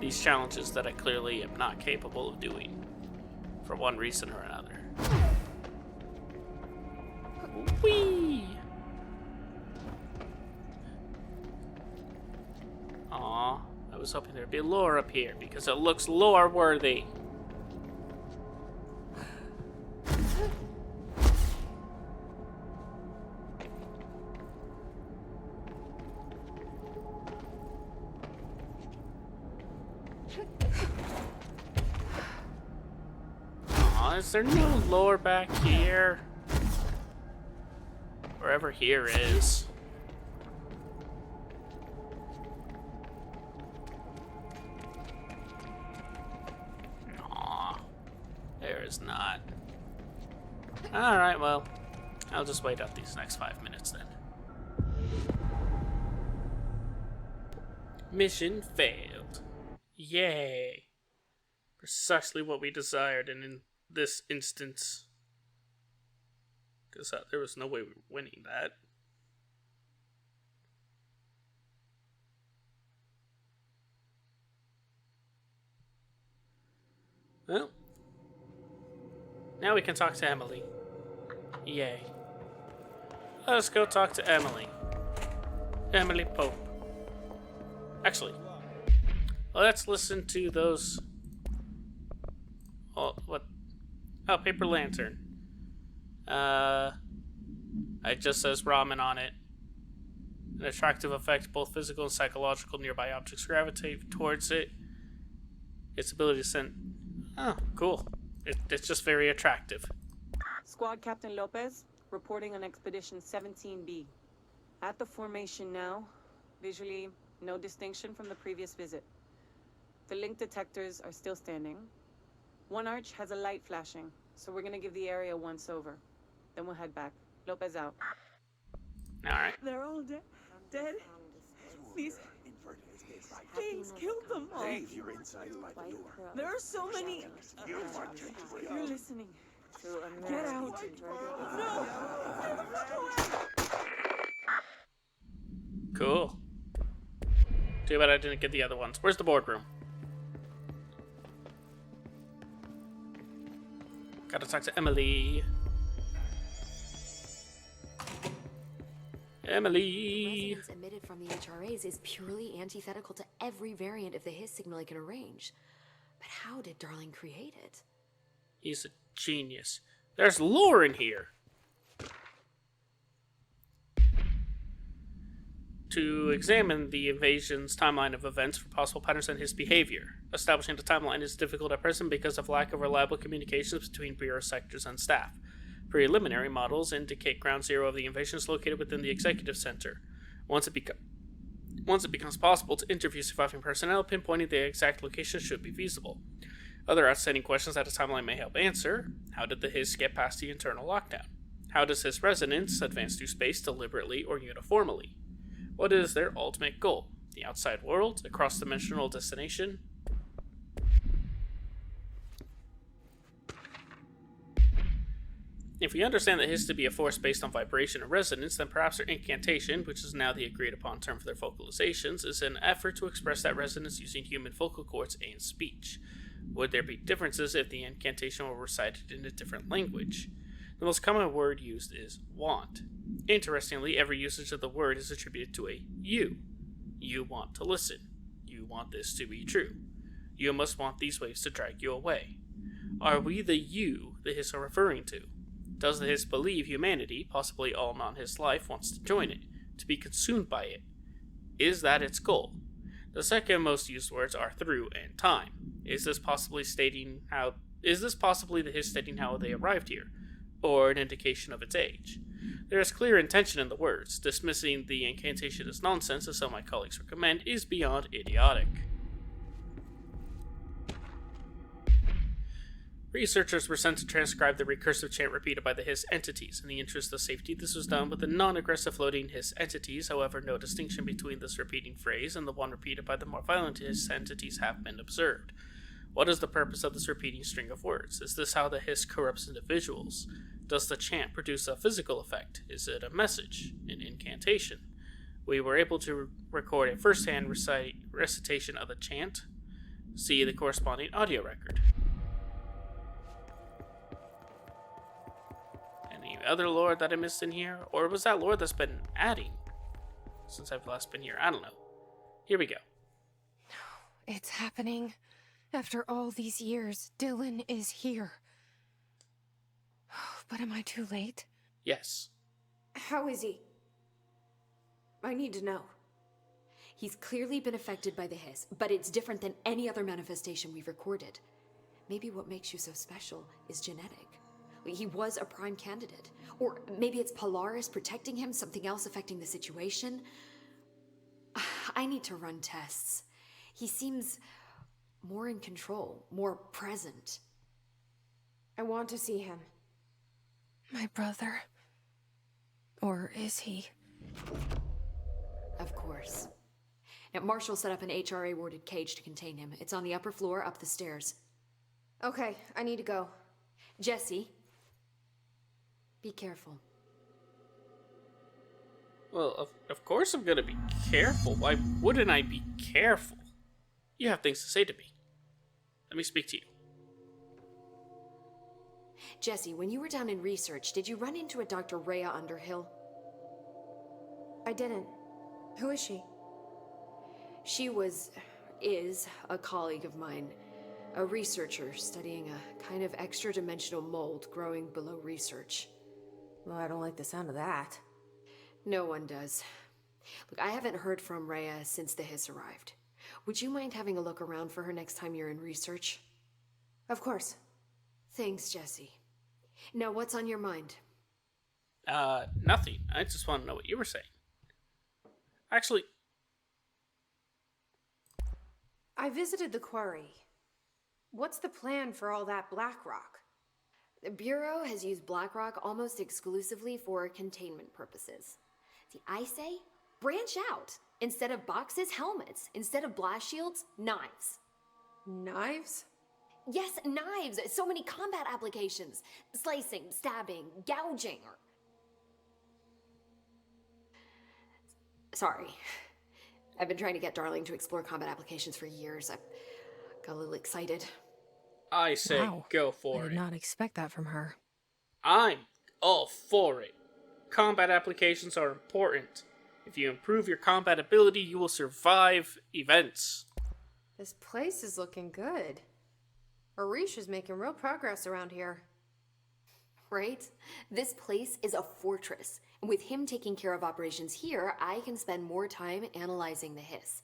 these challenges that I clearly am not capable of doing, for one reason or another. Whee! Aw, I was hoping there'd be lore up here, because it looks lore-worthy. Is there no lore back here? Wherever here is. Aw, there is not. Alright, well, I'll just wait out these next 5 minutes then. Mission failed. Yay. Precisely what we desired, and in this instance, because there was no way we were winning that. Well, now we can talk to Emily. Yay. Let's go talk to Emily. Emily Pope. Actually, let's listen to those... Oh, what? Oh, paper lantern. It just says ramen on it. An attractive effect, both physical and psychological. Nearby objects gravitate towards it. Its ability to send... Oh, cool. It's just very attractive. Squad Captain Lopez, reporting on Expedition 17B. At the formation now. Visually, no distinction from the previous visit. The link detectors are still standing. One arch has a light flashing, so we're gonna give the area a once-over. Then we'll head back. Lopez out. Alright. They're all dead. These things killed them all. You're inside by the door. There are so many. You're listening. Get out. No. Cool. Too bad I didn't get the other ones. Where's the boardroom? Gotta talk to Emily. Emily! Resonance emitted from the HRAs is purely antithetical to every variant of the Hiss signal I can arrange. But how did Darling create it? He's a genius. There's lore in here! To examine the invasion's timeline of events for possible patterns in his behavior. Establishing the timeline is difficult at present because of lack of reliable communications between Bureau sectors and staff. Preliminary models indicate ground zero of the invasion is located within the executive center. Once it becomes possible to interview surviving personnel, pinpointing the exact location should be feasible. Other outstanding questions that a timeline may help answer: how did the Hiss get past the internal lockdown? How does Hiss resonance advance through space deliberately or uniformly? What is their ultimate goal? The outside world? A cross-dimensional destination? If we understand the Hiss to be a force based on vibration and resonance, then perhaps their incantation, which is now the agreed upon term for their vocalizations, is an effort to express that resonance using human vocal cords and speech. Would there be differences if the incantation were recited in a different language? The most common word used is want. Interestingly, every usage of the word is attributed to a you. You want to listen. You want this to be true. You must want these waves to drag you away. Are we the you the Hiss are referring to? Does the Hiss believe humanity, possibly all non-Hiss life, wants to join it, to be consumed by it? Is that its goal? The second most used words are through and time. Is this possibly the Hiss stating how they arrived here, or an indication of its age? There is clear intention in the words. Dismissing the incantation as nonsense, as some of my colleagues recommend, is beyond idiotic. Researchers were sent to transcribe the recursive chant repeated by the Hiss entities. In the interest of safety, this was done with the non-aggressive floating Hiss entities. However, no distinction between this repeating phrase and the one repeated by the more violent Hiss entities have been observed. What is the purpose of this repeating string of words? Is this how the Hiss corrupts individuals? Does the chant produce a physical effect? Is it a message? An incantation? We were able to record a first-hand recitation of the chant. See the corresponding audio record. Any other lore that I missed in here? Or was that lore that's been adding since I've last been here? I don't know. Here we go. It's happening. After all these years, Dylan is here. But am I too late? Yes. How is he? I need to know. He's clearly been affected by the Hiss, but it's different than any other manifestation we've recorded. Maybe what makes you so special is genetic. He was a prime candidate. Or maybe it's Polaris protecting him, something else affecting the situation. I need to run tests. He seems more in control, more present. I want to see him. My brother. Or is he? Of course. Now, Marshall set up an HRA-warded cage to contain him. It's on the upper floor, up the stairs. Okay, I need to go. Jesse, be careful. Well, of course I'm gonna be careful. Why wouldn't I be careful? You have things to say to me. Let me speak to you. Jesse, when you were down in research, did you run into a Dr. Rhea Underhill? I didn't. Who is she? She is a colleague of mine. A researcher studying a kind of extra-dimensional mold growing below research. Well, I don't like the sound of that. No one does. Look, I haven't heard from Rhea since the hiss arrived. Would you mind having a look around for her next time you're in research? Of course. Thanks, Jesse. Now, what's on your mind? Nothing. I just want to know what you were saying. Actually, I visited the quarry. What's the plan for all that black rock? The Bureau has used Blackrock almost exclusively for containment purposes. See, I say, branch out. Instead of boxes, helmets. Instead of blast shields, knives. Knives? Yes, knives. So many combat applications. Slicing, stabbing, gouging, or... Sorry. I've been trying to get Darling to explore combat applications for years. I got a little excited. I say Wow. go for I it. did not expect that from her. I'm all for it. Combat applications are important. If you improve your combat ability, you will survive events. This place is looking good. Arish is making real progress around here. Right? This place is a fortress. And with him taking care of operations here, I can spend more time analyzing the hiss.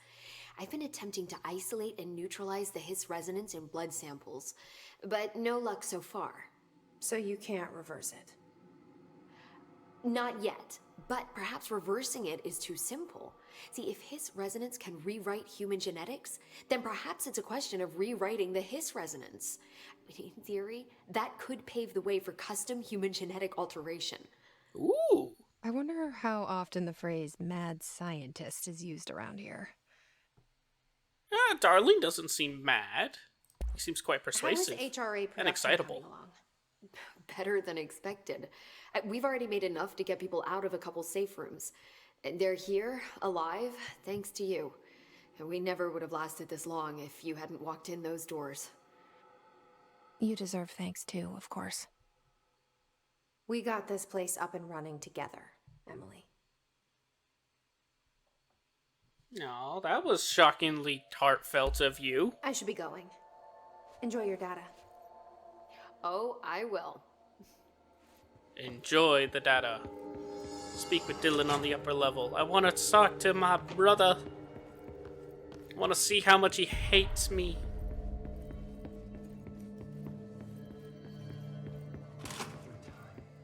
I've been attempting to isolate and neutralize the hiss resonance in blood samples, but no luck so far. So you can't reverse it? Not yet, but perhaps reversing it is too simple. See, if hiss resonance can rewrite human genetics, then perhaps it's a question of rewriting the hiss resonance. In theory, that could pave the way for custom human genetic alteration. Ooh! I wonder how often the phrase mad scientist is used around here. Darling doesn't seem mad. He seems quite persuasive How is HRA and excitable. coming along? Better than expected. We've already made enough to get people out of a couple safe rooms. They're here, alive, thanks to you. And we never would have lasted this long if you hadn't walked in those doors. You deserve thanks too, of course. We got this place up and running together, Emily. No, that was shockingly heartfelt of you. I should be going. Enjoy your data. Oh, I will. Enjoy the data. Speak with Dylan on the upper level. I want to talk to my brother. I want to see how much he hates me.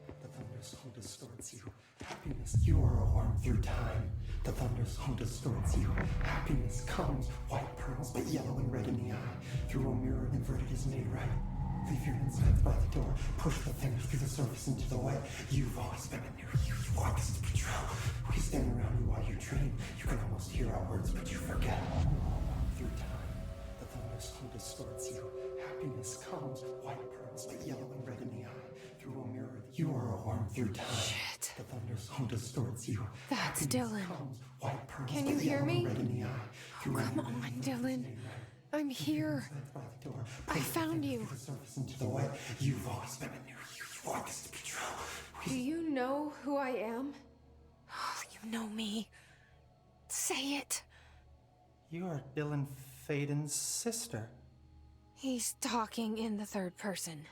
The thunderstorm distorts you. Happiness, you are a worm through time. The thunderstorm distorts you. Happiness comes, white pearls, but yellow and red in the eye. Through a mirror, inverted is made right. Leave your insides by the door. Push the fingers through the surface into the white. You've always been a new you. You want us to patrol. We stand around you while you dream. You can almost hear our words, but you forget. Through time, the thunderstorm distorts you. Happiness comes, white pearls, but yellow and red in the eye. Through a mirror, you are a worm through time. Shit. The thunderstorm distorts you. That's Happiness Dylan. comes, white pearls, Can but you hear yellow me? and red in the eye. Through a Come mirror, on, Dylan. I'm here. I found you. You've always been a new you. You want us to patrol. Do you know who I am? Oh, you know me. Say it. You are Dylan Faden's sister. He's talking in the third person.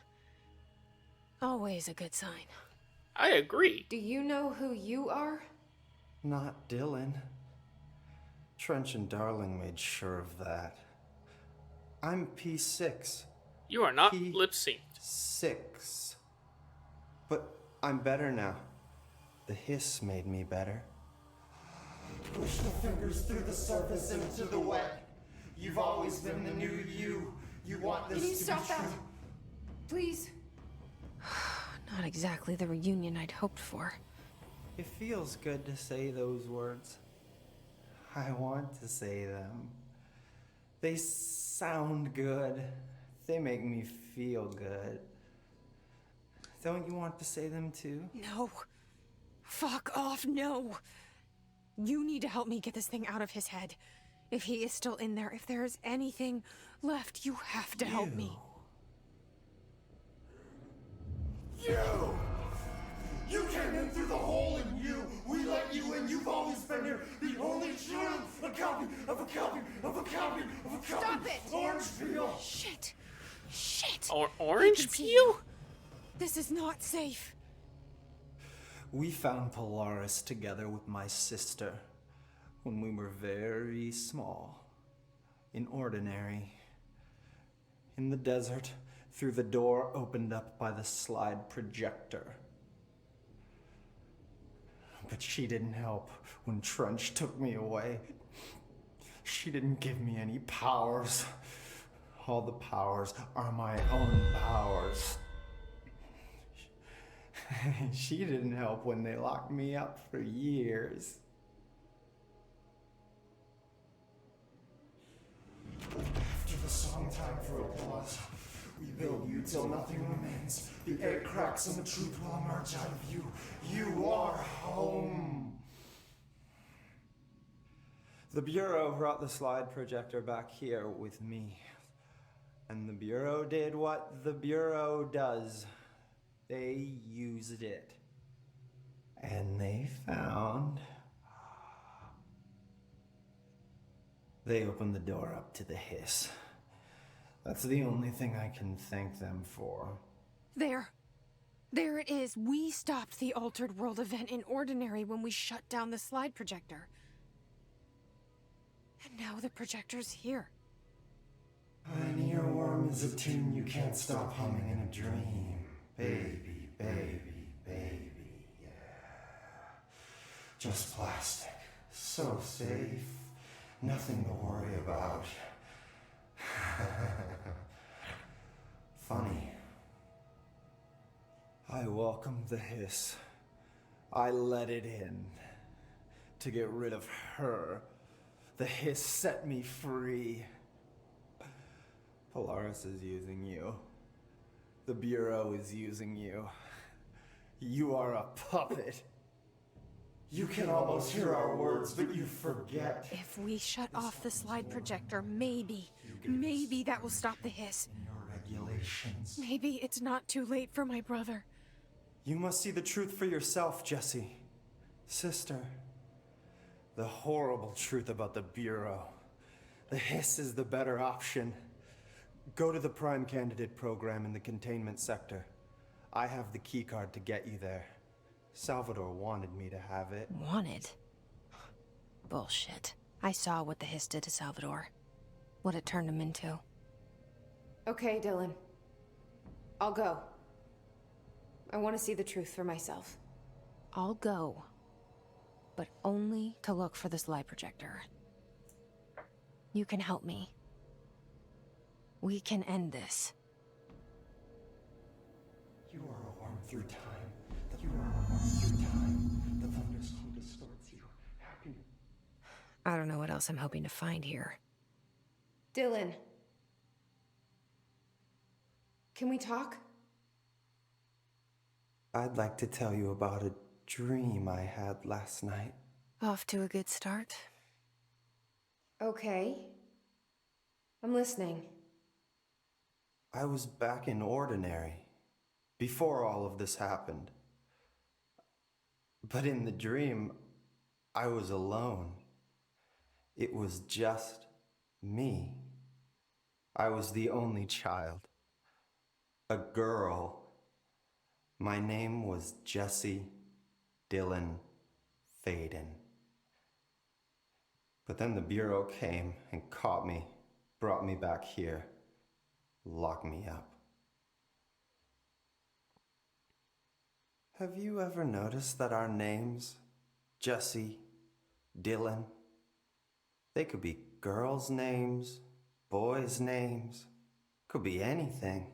Always a good sign. I agree. Do you know who you are? Not Dylan. Trench and Darling made sure of that. I'm P6. You are not lip synced. 6. But I'm better now. The hiss made me better. Push the fingers through the surface into the wet. You've always been the new you. You want this Can you to stop be that? true. Please. Not exactly the reunion I'd hoped for. It feels good to say those words. I want to say them. They sound good. They make me feel good. Don't you want to say them too? No. Fuck off, no. You need to help me get this thing out of his head. If he is still in there, if there is anything left, you have to help me. You came in through the hole in you. We let you in. You've always been here. The only true. A copy of a copy of a copy of a copy. Stop it! Orange peel. Shit. Shit. Or orange peel? This is not safe. We found Polaris together with my sister when we were very small, in Ordinary, in the desert, through the door opened up by the slide projector. But she didn't help when Trench took me away. She didn't give me any powers. All the powers are my own powers. She didn't help when they locked me up for years. After the song time for applause, we build you till nothing remains. The air cracks and the truth will emerge out of you. You are home. The Bureau brought the slide projector back here with me. And the Bureau did what the Bureau does. They used it. And they found... They opened the door up to the hiss. That's the only thing I can thank them for. There. There it is. We stopped the Altered World event in Ordinary when we shut down the slide projector. And now the projector's here. An earworm is a tune you can't stop humming in a dream. Baby, baby, baby, yeah. Just plastic. So safe. Nothing to worry about. Funny. I welcomed the hiss. I let it in. To get rid of her. The hiss set me free. Polaris is using you. The Bureau is using you. You are a puppet. You can almost hear our words, but you forget. If we shut off the slide projector, maybe that will stop the hiss. Your regulations. Maybe it's not too late for my brother. You must see the truth for yourself, Jesse. Sister. The horrible truth about the Bureau. The hiss is the better option. Go to the Prime Candidate program in the containment sector. I have the keycard to get you there. Salvador wanted me to have it. Wanted? Bullshit. I saw what the hiss did to Salvador. What it turned him into. Okay, Dylan. I'll go. I want to see the truth for myself. I'll go. But only to look for the slide projector. You can help me. We can end this. You are a worm through time. You are a worm through time. The thunderstorm distorts you. Happy. I don't know what else I'm hoping to find here. Dylan. Can we talk? I'd like to tell you about a dream I had last night. Off to a good start. Okay. I'm listening. I was back in Ordinary, before all of this happened. But in the dream, I was alone. It was just me. I was the only child. A girl. My name was Jesse Dylan Faden. But then the Bureau came and caught me, brought me back here, locked me up. Have you ever noticed that our names, Jesse, Dylan, they could be girls' names, boys' names, could be anything.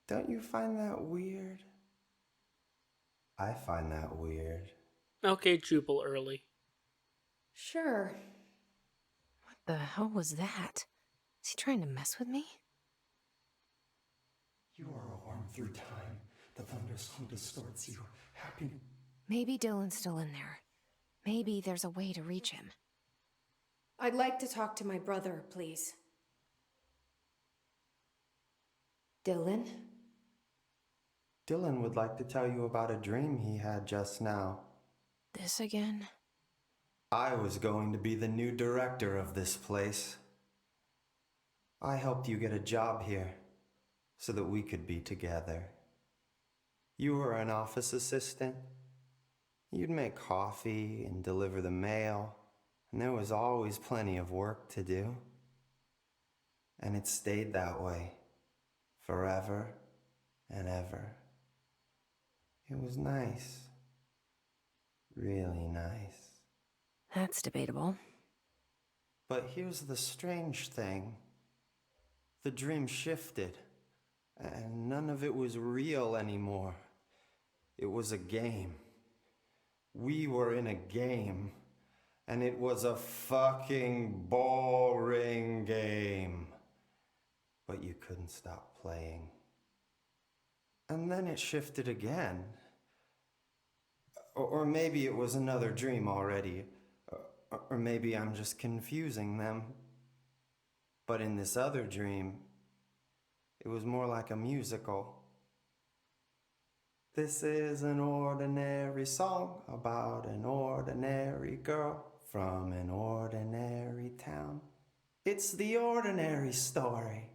Don't you find that weird? I find that weird. Okay, Jubal early. Sure. What the hell was that? Is he trying to mess with me? You are a worm through time. The thunderstorm distorts you. Happy. Maybe Dylan's still in there. Maybe there's a way to reach him. I'd like to talk to my brother, please. Dylan? Dylan would like to tell you about a dream he had just now. This again? I was going to be the new director of this place. I helped you get a job here so that we could be together. You were an office assistant. You'd make coffee and deliver the mail, and there was always plenty of work to do. And it stayed that way, forever and ever. It was nice. Really nice. That's debatable. But here's the strange thing. The dream shifted, and none of it was real anymore. It was a game. We were in a game, and it was a fucking boring game. But you couldn't stop playing. And then it shifted again. Or maybe it was another dream already. Or maybe I'm just confusing them. But in this other dream, it was more like a musical. This is an ordinary song about an ordinary girl from an ordinary town. It's the ordinary story.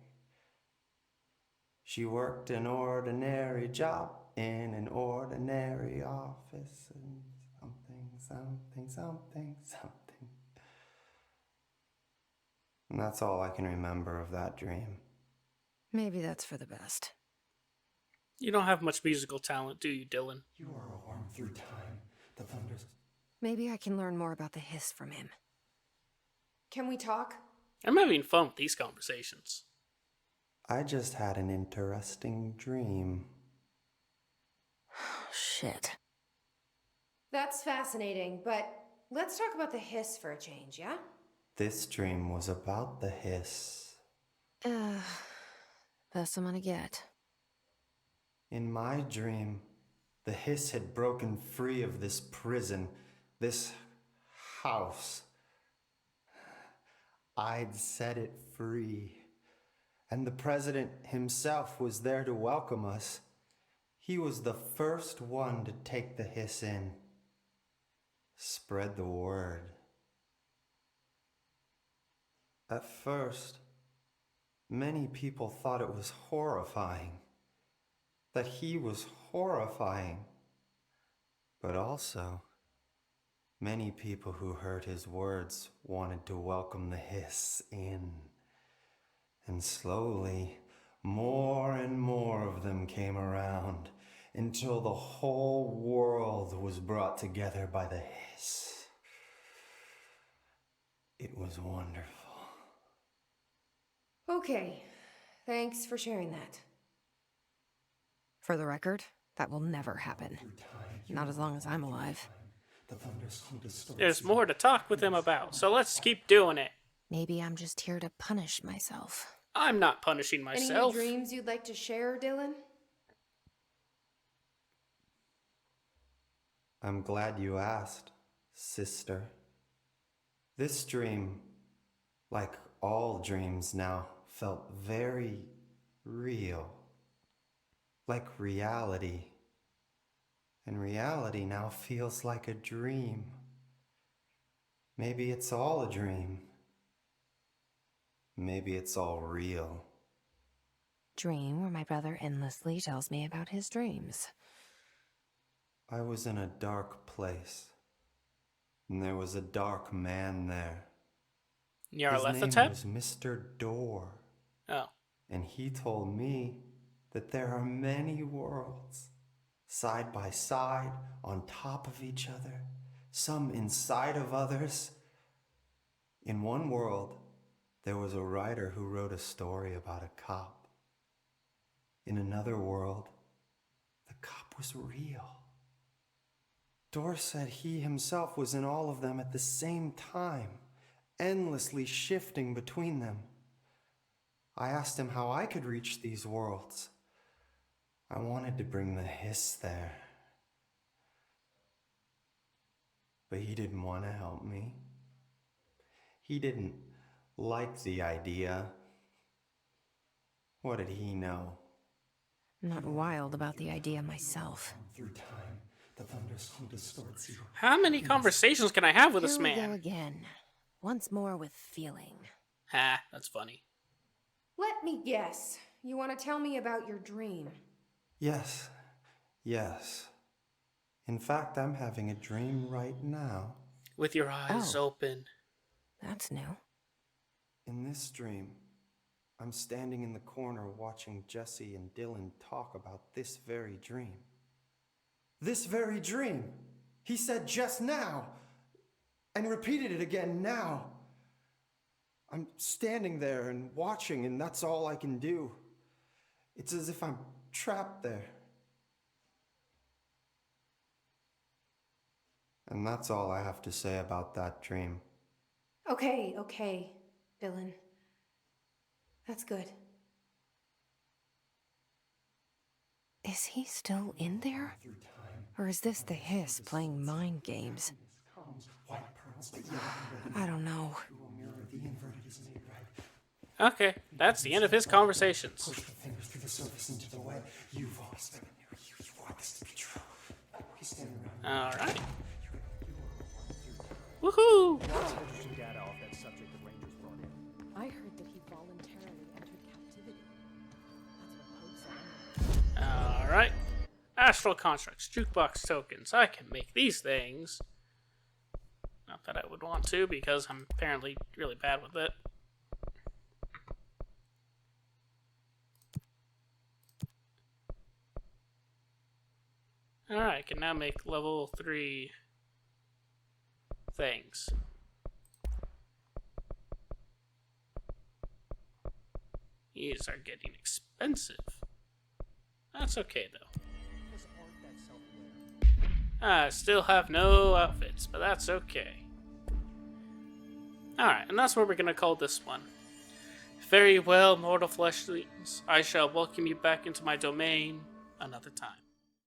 She worked an ordinary job in an ordinary office and something. And that's all I can remember of that dream. Maybe that's for the best. You don't have much musical talent, do you, Dylan? You are a worm through time. The thunders. Maybe I can learn more about the hiss from him. Can we talk? I'm having fun with these conversations. I just had an interesting dream. Shit. That's fascinating, but let's talk about the hiss for a change, yeah? This dream was about the hiss. Best I'm gonna get. In my dream, the hiss had broken free of this prison, this house. I'd set it free. And the president himself was there to welcome us. He was the first one to take the hiss in. Spread the word. At first, many people thought it was horrifying. That he was horrifying. But also, many people who heard his words wanted to welcome the hiss in. And slowly, more and more of them came around until the whole world was brought together by the hiss. It was wonderful. Okay, thanks for sharing that. For the record, that will never happen. Not as long as I'm alive. There's more to talk with him about, so let's keep doing it. Maybe I'm just here to punish myself. I'm not punishing myself. Any dreams you'd like to share, Dylan? I'm glad you asked, sister. This dream, like all dreams now, felt very real. Like reality. And reality now feels like a dream. Maybe it's all a dream. Maybe it's all real. Dream where my brother endlessly tells me about his dreams. I was in a dark place. And there was a dark man there. His name was Mr. Door. Oh. And he told me that there are many worlds, side by side, on top of each other, some inside of others. In one world, there was a writer who wrote a story about a cop. In another world, the cop was real. Door said he himself was in all of them at the same time, endlessly shifting between them. I asked him how I could reach these worlds, I wanted to bring the hiss there. But he didn't want to help me. He didn't like the idea. What did he know? I'm not wild about the idea myself. Through time, the thunderstorm distorts you. How many conversations can I have with this Here we go man? again. Once more with feeling. Ha, that's funny. Let me guess. You want to tell me about your dream? Yes. In fact, I'm having a dream right now. With your eyes open. That's new. In this dream, I'm standing in the corner watching Jesse and Dylan talk about this very dream. This very dream! He said just now! And repeated it again now! I'm standing there and watching, and that's all I can do. It's as if I'm trapped there. And that's all I have to say about that dream. Okay, Dylan. That's good. Is he still in there? Or is this the hiss playing mind games? I don't know. Okay, that's the end of his conversations. Alright. Woohoo! I heard that he voluntarily entered captivity. Alright. Astral constructs, jukebox tokens. I can make these things. Not that I would want to, because I'm apparently really bad with it. Alright, I can now make level 3 things. These are getting expensive. That's okay, though. I still have no outfits, but that's okay. Alright, and that's what we're going to call this one. Very well, mortal fleshlings. I shall welcome you back into my domain another time.